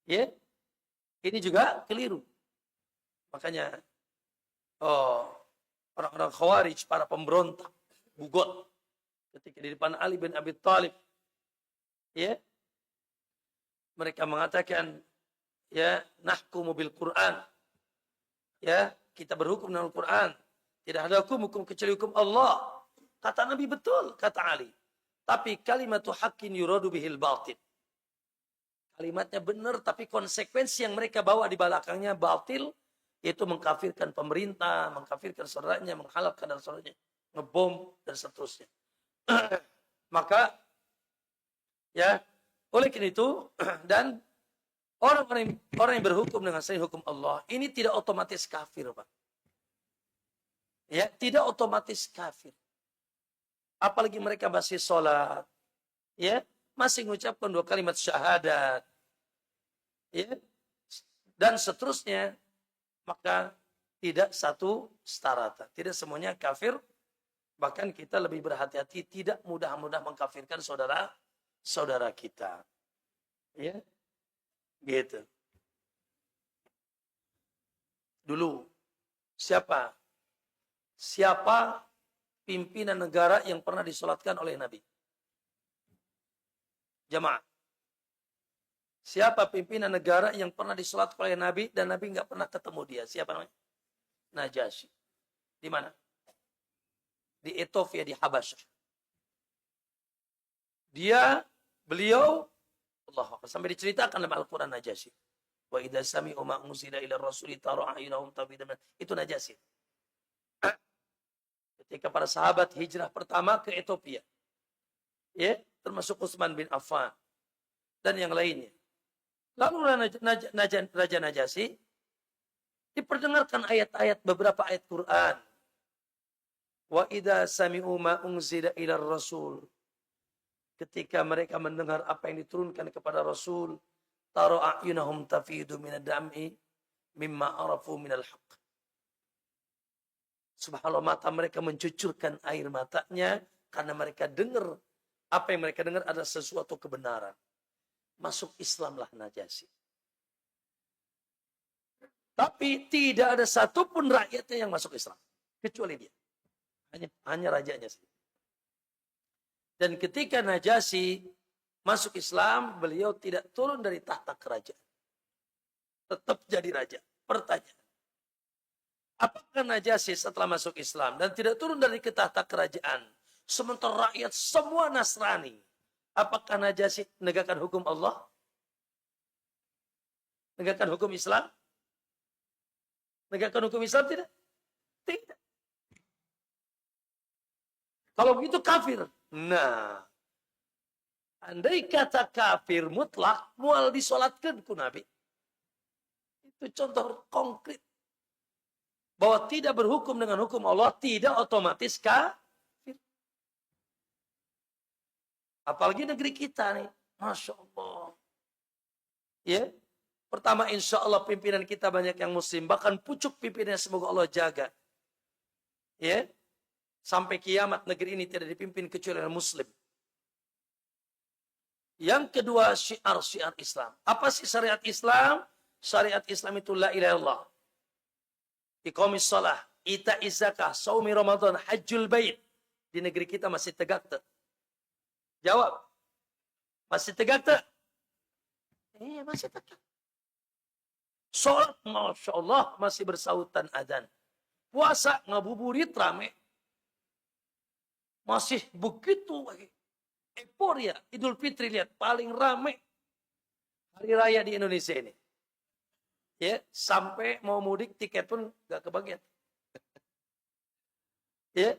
A: Ya, ini juga keliru. Makanya orang-orang Khawarij, para pemberontak, bugot ketika di depan Ali bin Abi Thalib, ya, mereka mengatakan, ya, nahkumu bil Quran, ya, kita berhukum dengan Al-Quran, tidak ada hukum kecuali hukum Allah. Kata Nabi betul, kata Ali. Tapi kalimatu haqqin yuradu bihil batil. Kalimatnya benar, tapi konsekuensi yang mereka bawa di belakangnya batil, yaitu mengkafirkan pemerintah, mengkafirkan saudaranya, menghalalkan dan saudaranya, ngebom dan seterusnya. Maka ya, oleh karena itu, dan orang yang berhukum dengan selain hukum Allah ini tidak otomatis kafir, Pak. Ya, tidak otomatis kafir. Apalagi mereka masih sholat, ya, masih mengucapkan 2 kalimat syahadat, ya, dan seterusnya, maka tidak satu starata. Tidak semuanya kafir. Bahkan kita lebih berhati-hati tidak mudah-mudah mengkafirkan saudara kita. Ya, gitu. Dulu siapa pimpinan negara yang pernah disolatkan oleh Nabi? Jamaah. Siapa pimpinan negara yang pernah disolatkan oleh Nabi dan Nabi nggak pernah ketemu dia? Siapa namanya? Najasyi. Di mana? Di Ethiopia, di Habasyah. Beliau, Allah sampai diceritakan dalam Al-Quran Najasyi. Wa idza sami'u ma unzila ila rasuli tara a'yunahum tafidu min. Itu Najasyi. Ketika para sahabat hijrah pertama ke Ethiopia, ya, termasuk Utsman bin Affan dan yang lainnya. Lalu Raja Najasyi diperdengarkan beberapa ayat Quran. Wa idza sami'u ma unzila ila rasul. Ketika mereka mendengar apa yang diturunkan kepada Rasul, tara a'yunahum tafidu minad dam'i mimma arafu minal haqq. Subhanallah, mata mereka mencucurkan air matanya karena mereka dengar apa yang mereka dengar adalah sesuatu kebenaran. Masuk Islamlah Najasyi. Tapi tidak ada satupun rakyatnya yang masuk Islam kecuali dia. Hanya rajanya sendiri. Dan ketika Najasyi masuk Islam, beliau tidak turun dari tahta kerajaan. Tetap jadi raja. Pertanyaan. Apakah Najasyi setelah masuk Islam dan tidak turun dari tahta kerajaan, sementara rakyat semua Nasrani, apakah Najasyi menegakkan hukum Allah? Menegakkan hukum Islam? Menegakkan hukum Islam tidak? Tidak. Kalau begitu kafir. Nah, andai kata kafir mutlak, mual disolatkan ku Nabi. Itu contoh konkret. Bahwa tidak berhukum dengan hukum Allah, tidak otomatis kafir. Apalagi negeri kita nih. Masya Allah. Ya. Pertama, insya Allah pimpinan kita banyak yang muslim. Bahkan pucuk pimpinannya semoga Allah jaga. Ya. Sampai kiamat negeri ini tidak dipimpin kecuali oleh muslim. Yang kedua, syiar Islam. Apa sih syariat Islam? Syariat Islam itu la ilaha illallah. Iqamis shalah, ita'iz zakah, shaumi Ramadan, hajjul bait. Di negeri kita masih tegak tak? Jawab. Masih tegak tak? Iya, masih tegak. Salat, Masya Allah, masih bersautan adzan. Puasa, ngabuburit rame. Masih begitu. Euforia, Idul Fitri lihat, paling rame hari raya di Indonesia ini. Ya, sampai mau mudik tiket pun nggak kebagian. Ya,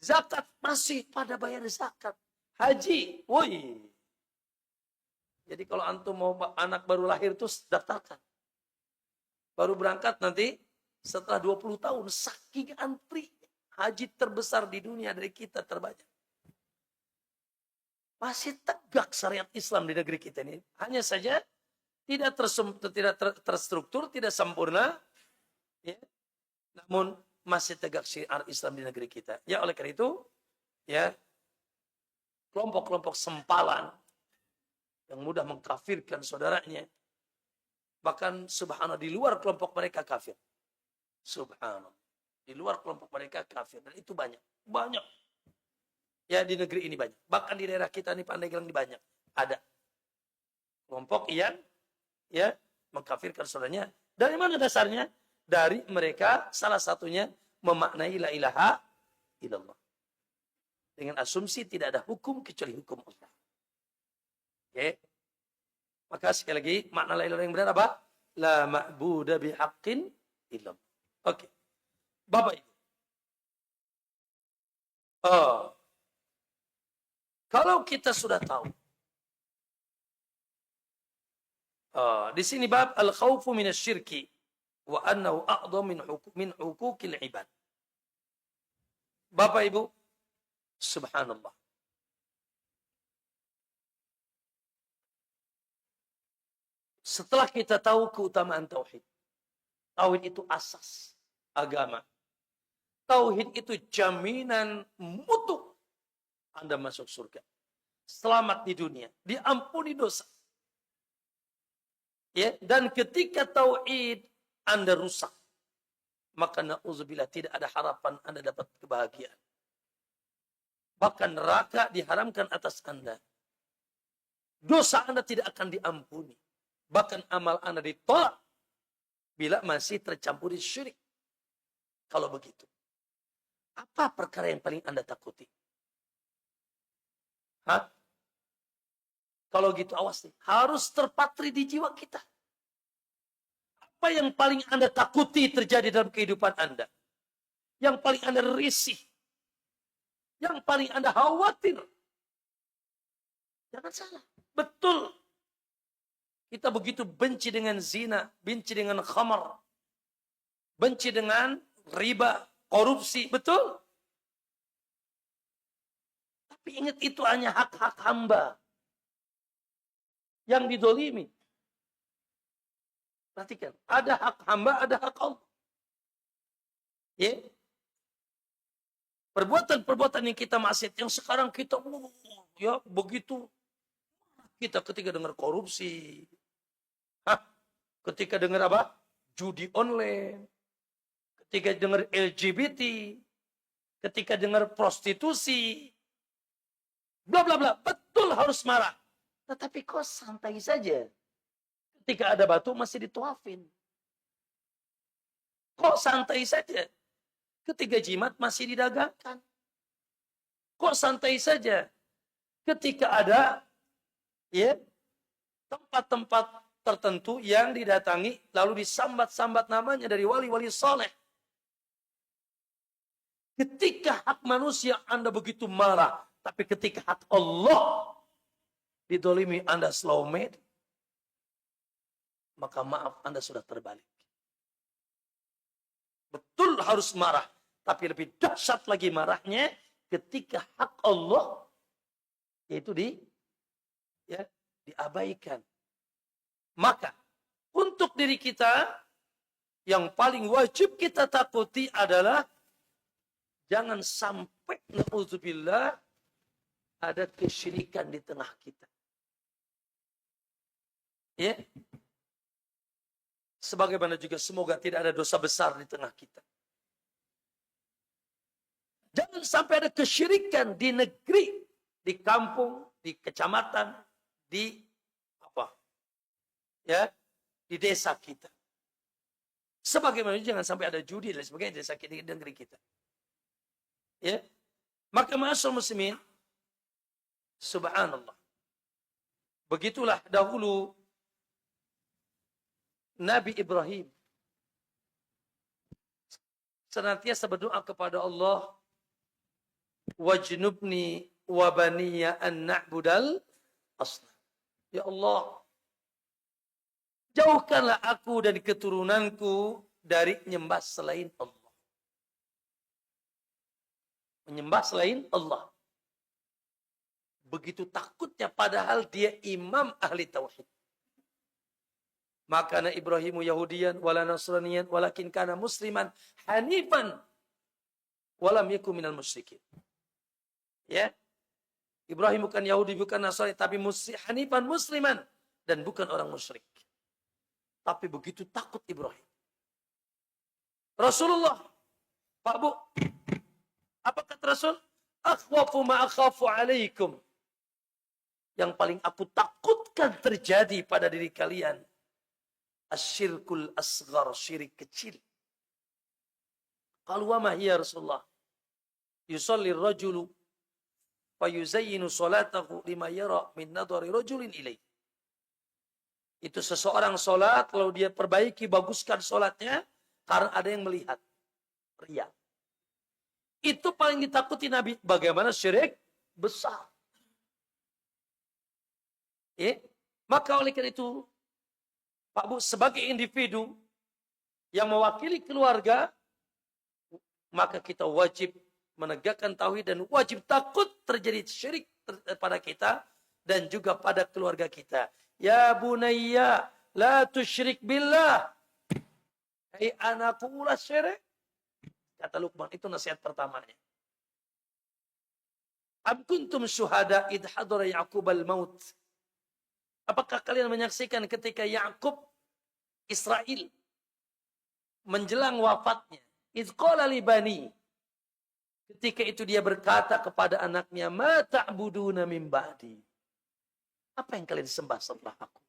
A: zakat masih pada bayar zakat. Haji, woi. Jadi kalau antum mau anak baru lahir terus daftarkan. Baru berangkat nanti setelah 20 tahun saking antri haji terbesar di dunia dari kita terbanyak. Masih tegak syariat Islam di negeri kita ini. Hanya saja tidak terstruktur, tidak sempurna, ya. Namun masih tegak syiar Islam di negeri kita. Ya oleh karena itu, ya kelompok-kelompok sempalan yang mudah mengkafirkan saudaranya, bahkan subhanallah di luar kelompok mereka kafir. Subhanallah. Di luar kelompok mereka kafir. Dan itu banyak. Banyak. Ya di negeri ini banyak. Bahkan di daerah kita ini Pandeglang ini banyak. Ada. Kelompok yang ya mengkafirkan saudaranya. Dari mana dasarnya? Dari mereka salah satunya memaknai la ilaha illallah. Dengan asumsi tidak ada hukum kecuali hukum Allah. Oke. Maka sekali lagi makna la ilaha illallah yang benar apa? La ma'budu bihaqqin illallah. Oke. Bapak Ibu. Kalau kita sudah tahu. Di sini bab al-khawfu minasyirki wa annahu a'dham min huquqil ibad. Bapak Ibu, subhanallah. Setelah kita tahu keutamaan tauhid. Tauhid itu asas agama. Tauhid itu jaminan mutu Anda masuk surga. Selamat di dunia, diampuni dosa. Ya, dan ketika tauhid Anda rusak, maka na'udzubillah tidak ada harapan Anda dapat kebahagiaan. Bahkan neraka diharamkan atas Anda. Dosa Anda tidak akan diampuni. Bahkan amal Anda ditolak bila masih tercampuri syirik. Kalau begitu, apa perkara yang paling Anda takuti? Kalau gitu awas nih, harus terpatri di jiwa kita. Apa yang paling Anda takuti terjadi dalam kehidupan Anda? Yang paling Anda risih? Yang paling Anda khawatir? Jangan salah. Betul. Kita begitu benci dengan zina, benci dengan khamar, benci dengan riba, korupsi. Betul. Tapi ingat itu hanya hak-hak hamba yang didolimi. Perhatikan, ada hak hamba, ada hak Allah. Ya. Perbuatan-perbuatan yang kita maksiat, yang sekarang kita ya begitu kita ketika dengar korupsi, ketika dengar apa? Judi online, ketika dengar LGBT, ketika dengar prostitusi, bla bla bla, betul harus marah. Tetapi kok santai saja. Ketika ada batu masih dituafin. Kok santai saja. Ketika jimat masih didagangkan. Kok santai saja. Ketika ada ya tempat-tempat tertentu yang didatangi lalu disambat-sambat namanya dari wali-wali soleh. Ketika hak manusia Anda begitu marah. Tapi ketika hak Allah didolimi Anda slow made, maka maaf Anda sudah terbalik. Betul harus marah, tapi lebih dahsyat lagi marahnya ketika hak Allah yaitu diabaikan. Maka untuk diri kita yang paling wajib kita takuti adalah jangan sampai na'udzubillah ada kesyirikan di tengah kita. Ya. Sebagaimana juga semoga tidak ada dosa besar di tengah kita. Jangan sampai ada kesyirikan di negeri, di kampung, di kecamatan, di apa? Ya, di desa kita. Sebagaimana jangan sampai ada judi dan sebagainya di desa kita, di negeri kita. Ya. Maka ma'asyiral muslimin, subhanallah. Begitulah dahulu Nabi Ibrahim senantiasa berdoa kepada Allah, wajnubni wa baniya an na'budal asnam. Ya Allah, jauhkanlah aku dan keturunanku dari menyembah selain Allah. Menyembah selain Allah. Begitu takutnya padahal dia imam ahli tauhid. Maka Ibrahimu Yahudiyan wala Nasraniyan walakin kana musliman hanifan walam yakun minal musyrikin. Ya. Ibrahim bukan Yahudi, bukan Nasrani, tapi hanifan musliman dan bukan orang musyrik. Tapi begitu takut Ibrahim. Rasulullah, Pak Bu, apa kata Rasul? Akhwafu ma akhafu alaikum. Yang paling aku takutkan terjadi pada diri kalian, asyirkul asghar, syirik kecil. Qalu wa ma hiya Rasulullah? Yusalli ar-rajulu wa yuzayyinu salatahu lima yara min nadhari rajulin ilaih. Itu seseorang salat lalu dia perbaiki, baguskan salatnya karena ada yang melihat. Riya. Itu paling ditakuti Nabi. Bagaimana syirik besar. Maka oleh karena itu, Pak Bu, sebagai individu yang mewakili keluarga, maka kita wajib menegakkan tauhid dan wajib takut terjadi syirik pada kita dan juga pada keluarga kita. Ya bunayya, la tusyrik billah. Hai anakku, ulah syirik. Kata Luqman, itu nasihat pertamanya. Am kuntum syuhada idh hadara Ya'qub al-maut. Apakah kalian menyaksikan ketika Ya'qub Israel menjelang wafatnya? Idh qala li bani. Ketika itu dia berkata kepada anaknya, ma ta'buduna min ba'di. Apa yang kalian sembah setelah aku?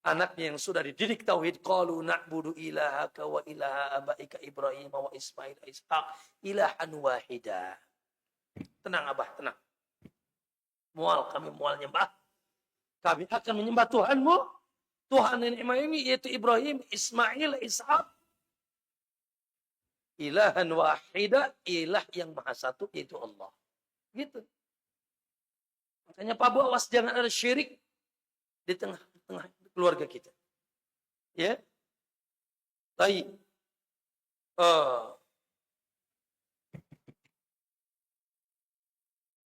A: Anaknya yang sudah dididik tauhid, qalu na'budu ilahaka wa ilaha abaika Ibrahim wa Ismail wa Ishaq ilahan wahida. Tenang Abah, tenang. Kami mual nyembah. Kami akan menyembah Tuhanmu, Tuhan nenek moyang ini, yaitu Ibrahim, Ismail, Ishaq. Ilahan wahida, ilah yang maha satu, yaitu Allah. Gitu. Makanya Pak Bu, awas jangan ada syirik di tengah-tengah keluarga kita. Ya. Baik.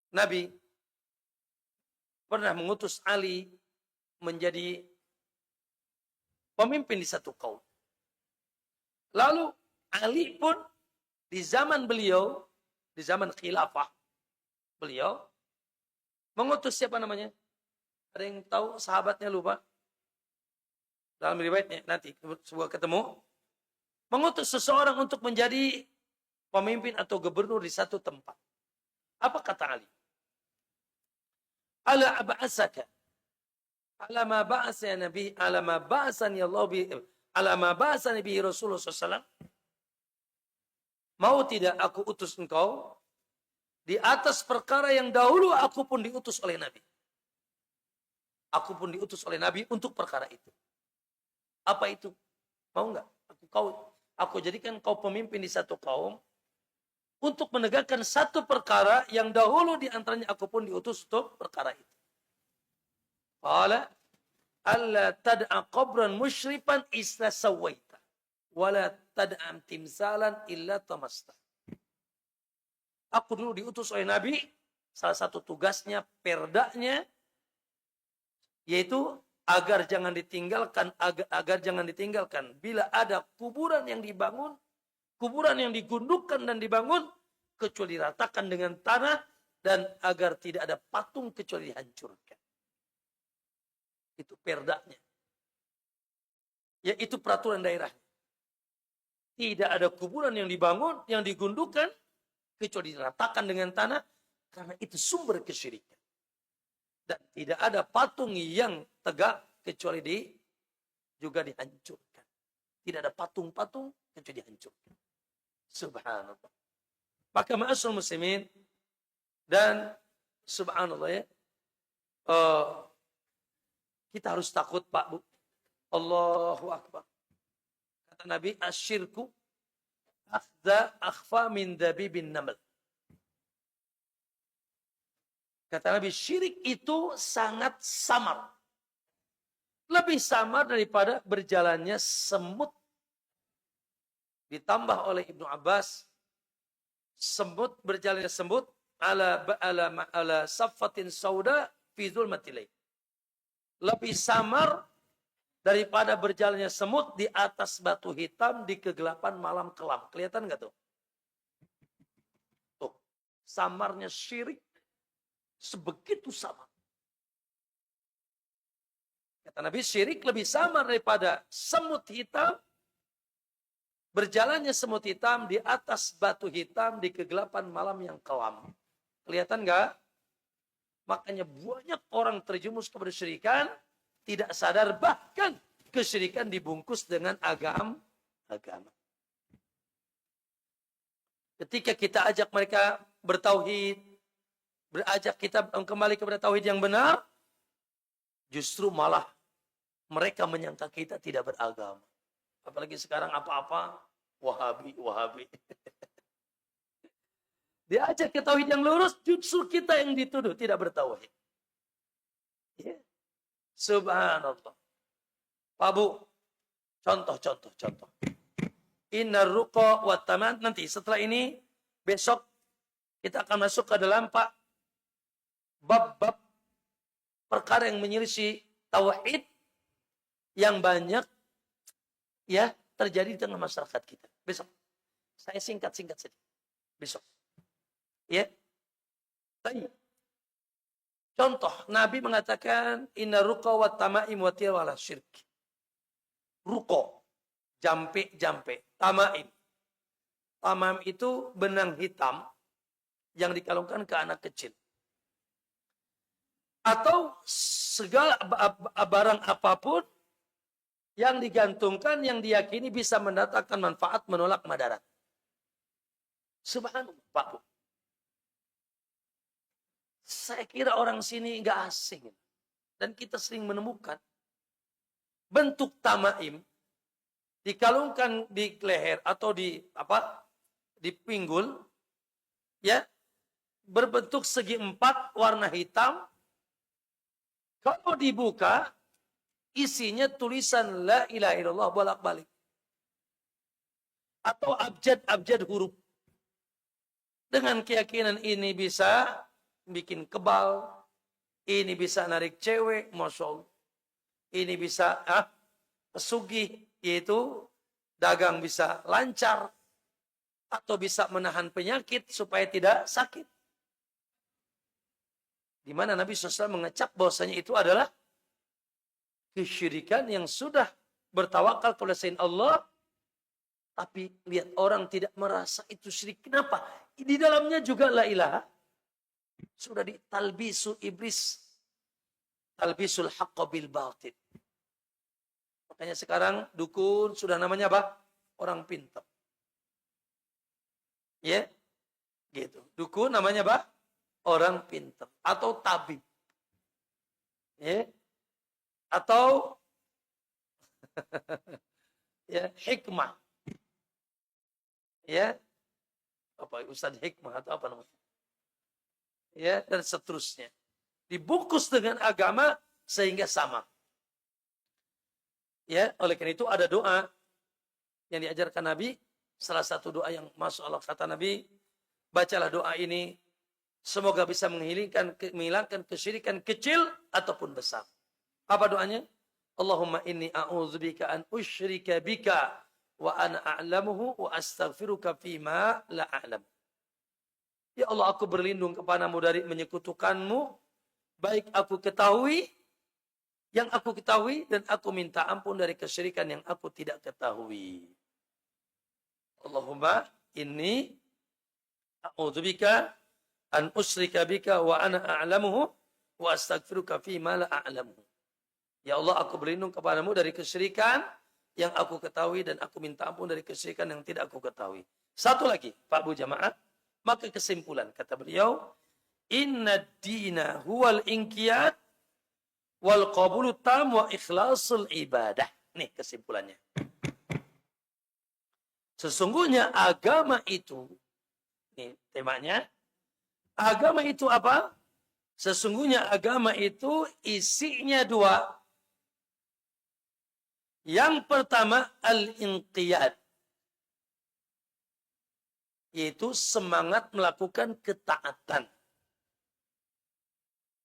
A: Nabi pernah mengutus Ali menjadi pemimpin di satu kaum. Lalu Ali pun di zaman beliau, di zaman khilafah beliau, mengutus siapa namanya? Ada yang tahu sahabatnya lupa? Dalam riwayatnya nanti sebuah ketemu. Mengutus seseorang untuk menjadi pemimpin atau gubernur di satu tempat. Apa kata Ali? Ala ab'asaka. Ala ma ba'asani nabi, ala ma ba'asani Allah bi, ala ma ba'asani bi Rasulullah SAW. Mau tidak aku utus engkau di atas perkara yang dahulu aku pun diutus oleh Nabi. Aku pun diutus oleh Nabi untuk perkara itu. Apa itu? Mau enggak? Aku jadikan kau pemimpin di satu kaum untuk menegakkan satu perkara yang dahulu di antaranya aku pun diutus untuk perkara itu. Qala alla tad'a qabran musyrifan isla sawaita wala tad'am timsalan illa tamasta. Aku dulu diutus oleh Nabi, salah satu tugasnya, perdanya, yaitu agar jangan ditinggalkan bila ada kuburan yang dibangun, kuburan yang digundukkan dan dibangun, kecuali diratakan dengan tanah, dan agar tidak ada patung kecuali dihancurkan. Itu perdanya. Yaitu peraturan daerah. Tidak ada kuburan yang dibangun, yang digundukkan, kecuali diratakan dengan tanah, karena itu sumber kesyirikan. Dan tidak ada patung yang tegak, kecuali juga dihancurkan. Tidak ada patung-patung, kecuali dihancurkan. Subhanallah. Maka ma'asul muslimin, dan subhanallah ya, kita harus takut Pak Bu. Allahu Akbar. Kata Nabi, asyirku akhfa min dabibin naml. Kata Nabi, syirik itu sangat samar. Lebih samar daripada berjalannya semut. Ditambah oleh Ibnu Abbas, semut berjalannya semut ala saffatin sauda fi zulmatil lail. Lebih samar daripada berjalannya semut di atas batu hitam di kegelapan malam kelam. Kelihatan nggak tuh? Tuh, samarnya syirik sebegitu sama. Kata Nabi, syirik lebih samar daripada semut hitam. Berjalannya semut hitam di atas batu hitam di kegelapan malam yang kelam. Kelihatan nggak? Makanya banyak orang terjerumus kepada syirikan, tidak sadar, bahkan kesyirikan dibungkus dengan agama. Ketika kita ajak mereka bertauhid, berakajak kita kembali kepada tauhid yang benar, justru malah mereka menyangka kita tidak beragama. Apalagi sekarang apa-apa Wahabi. Diajak ke tauhid yang lurus, justru kita yang dituduh tidak bertauhid. Ya. Subhanallah. Pak Bu, contoh. Innar ruqa wa taman. Nanti setelah ini, besok kita akan masuk ke dalam bab perkara yang menyelisih tauhid yang banyak ya terjadi di tengah masyarakat kita. Besok. Saya singkat saja. Besok. Ya. Baik. Contoh, Nabi mengatakan inna ruqa wa tamaim wa tiwala syirk. Ruko, jampe, tamaim. Tamaim itu benang hitam yang dikalungkan ke anak kecil. Atau segala barang apapun yang digantungkan, yang diyakini bisa mendatangkan manfaat, menolak madarat. Subhanallah, Pak Bu. Saya kira orang sini nggak asing. Dan kita sering menemukan bentuk tamaim dikalungkan di leher atau di pinggul, ya, berbentuk segi empat, warna hitam. Kalau dibuka, isinya tulisan la ilaha illallah bolak-balik. Atau abjad huruf. Dengan keyakinan ini bisa bikin kebal, ini bisa narik cewek, Masya Allah. Ini bisa pesugih, yaitu dagang bisa lancar, atau bisa menahan penyakit supaya tidak sakit. Di mana Nabi SAW mengecap bahwasanya itu adalah kesyirikan yang sudah bertawakal kepada selain Allah, tapi lihat orang tidak merasa itu syirik. Kenapa? Di dalamnya juga la ilaha. Sudah ditalbisu iblis. Talbisul haqqa bil batil. Makanya sekarang dukun sudah namanya apa? Orang pintar. Ya, gitu. Dukun namanya apa? Orang pintar. Atau tabib. Ya. Atau ya, hikmah. Ya. Apa Ustaz hikmah atau apa namanya? Ya, dan seterusnya. Dibungkus dengan agama sehingga sama. Ya, oleh karena itu ada doa yang diajarkan Nabi, salah satu doa yang masuk Allah, kata Nabi, bacalah doa ini, semoga bisa menghilangkan kesyirikan kecil ataupun besar. Apa doanya? Allahumma inni a'udzubika an usyrika bika wa ana a'lamuhu wa astaghfiruka fima la a'lam. Ya Allah, aku berlindung kepadamu dari menyekutukanmu, baik aku ketahui, yang aku ketahui, dan aku minta ampun dari kesyirikan yang aku tidak ketahui. Allahumma inni a'udzubika an usyrika bika wa ana a'lamuhu wa astaghfiruka fima la a'lamu. Ya Allah, aku berlindung kepadamu dari kesyirikan yang aku ketahui, dan aku minta ampun dari kesyirikan yang tidak aku ketahui. Satu lagi, Pak Bu Jamaah. Maka kesimpulan, kata beliau, inna dina huwal inqiyad wal qabulu tam wa ikhlasul ibadah. Nih kesimpulannya. Sesungguhnya agama itu, nih temanya, agama itu apa? Sesungguhnya agama itu isinya dua. Yang pertama al-inqiyad, yaitu semangat melakukan ketaatan.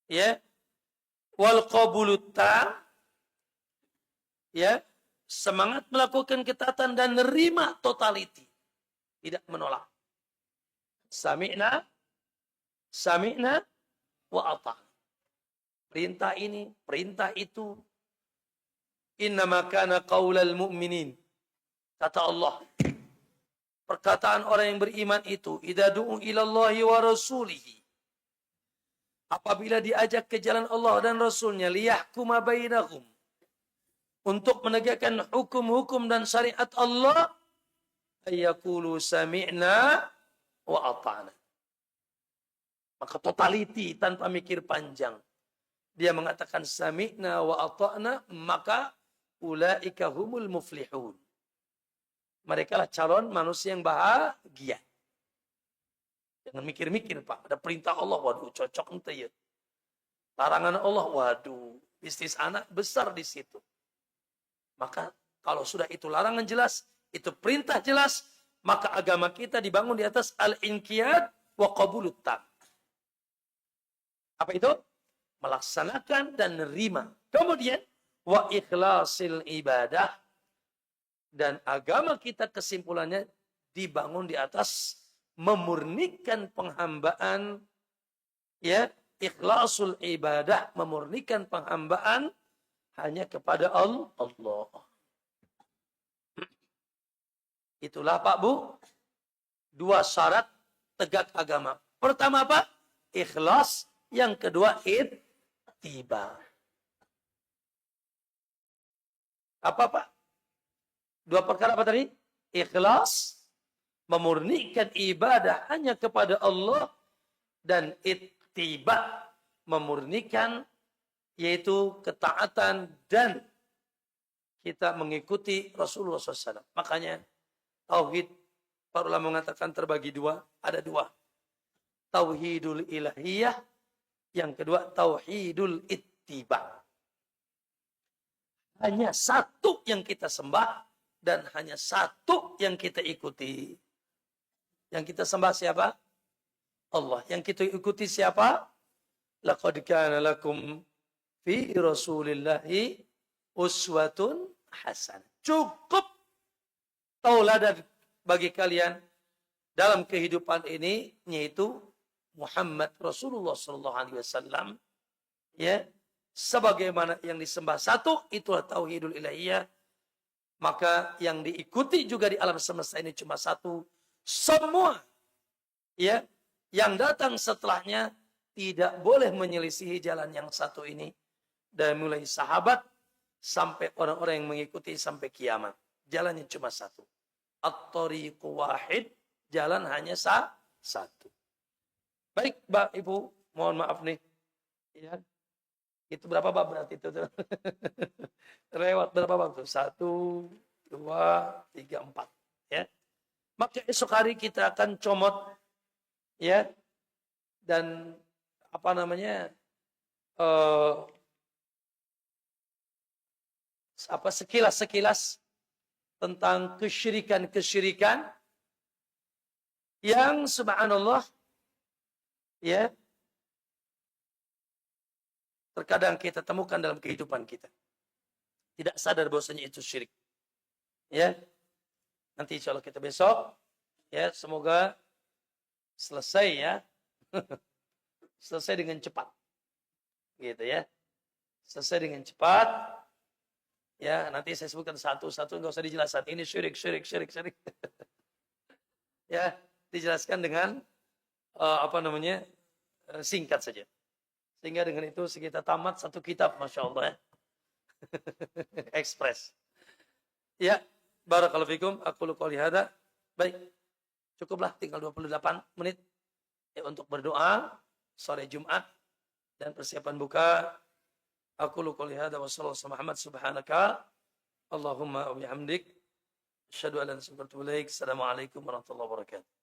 A: Ya. Wal qabulut tam, ya, semangat melakukan ketaatan dan nerima totality, tidak menolak. Sami'na wa ata'na. Perintah ini, perintah itu. Innama kana qaulal mu'minin. Kata Allah, perkataan orang yang beriman itu, idza du'u ilallahi wa rasulihi, apabila diajak ke jalan Allah dan Rasulnya, liyahkuma bainahum, untuk menegakkan hukum-hukum dan syariat Allah, ayyakulu sami'na wa ata'na. Maka totality tanpa mikir panjang. Dia mengatakan sami'na wa ata'na, maka ulaika humul muflihun. Mereka lah calon manusia yang bahagia. Jangan mikir-mikir, Pak. Ada perintah Allah, waduh cocok ente ya. Larangan Allah, waduh bisnis anak besar di situ. Maka kalau sudah itu larangan jelas, itu perintah jelas, maka agama kita dibangun di atas al-inqiyad wa qabulut tam. Apa itu? Melaksanakan dan nerima. Kemudian wa ikhlasil ibadah, dan agama kita kesimpulannya dibangun di atas memurnikan penghambaan, ya, ikhlasul ibadah, memurnikan penghambaan hanya kepada Allah. Itulah Pak Bu, dua syarat tegak agama. Pertama apa? Ikhlas. Yang kedua ittiba. Apa Pak? Dua perkara apa tadi? Ikhlas, memurnikan ibadah hanya kepada Allah, dan ittiba, memurnikan yaitu ketaatan dan kita mengikuti Rasulullah SAW. Makanya tauhid, para ulama mengatakan terbagi dua, ada dua. Tauhidul ilahiyah, yang kedua tauhidul ittiba. Hanya satu yang kita sembah dan hanya satu yang kita ikuti. Yang kita sembah siapa? Allah. Yang kita ikuti siapa? Laqad kana lakum fi Rasulillahi uswatun hasanah. Cukup tauladan bagi kalian dalam kehidupan ini, yaitu Muhammad Rasulullah SAW. Ya, sebagaimana yang disembah satu, itulah tauhidul ilahiyah. Maka yang diikuti juga di alam semesta ini cuma satu. Semua, ya, yang datang setelahnya tidak boleh menyelisihi jalan yang satu ini. Dan mulai sahabat sampai orang-orang yang mengikuti sampai kiamat. Jalannya cuma satu. At-tariqu wahid, jalan hanya satu. Baik, Mbak, Ibu, mohon maaf nih. Ya. Itu berapa bab berarti itu? Lewat berapa bab tuh? 1, 2, 3, 4. Ya. Maka esok hari kita akan comot, ya, dan apa namanya, sekilas tentang kesyirikan yang subhanallah, ya, terkadang kita temukan dalam kehidupan kita. Tidak sadar bahwasanya itu syirik. Ya. Nanti insya Allah kita besok, ya, semoga selesai, ya. Selesai dengan cepat. Gitu ya. Selesai dengan cepat. Ya, nanti saya sebutkan satu-satu, enggak usah dijelaskan. Ini syirik. Ya, dijelaskan dengan singkat saja. Sehingga dengan itu kita tamat satu kitab, Masya Allah, ya. Ekspres. Ya, barakallahu fikum, aqulu qouli hadza. Baik. Cukuplah, tinggal 28 menit ya untuk berdoa sore Jumat dan persiapan buka. Aqulu qouli hadza wa sallallahu Muhammad subhanaka Allahumma wa bihamdik. Asyhadu an la ilaha illa anta astaghfiruka wa atubu ilaik. Assalamualaikum warahmatullahi wabarakatuh.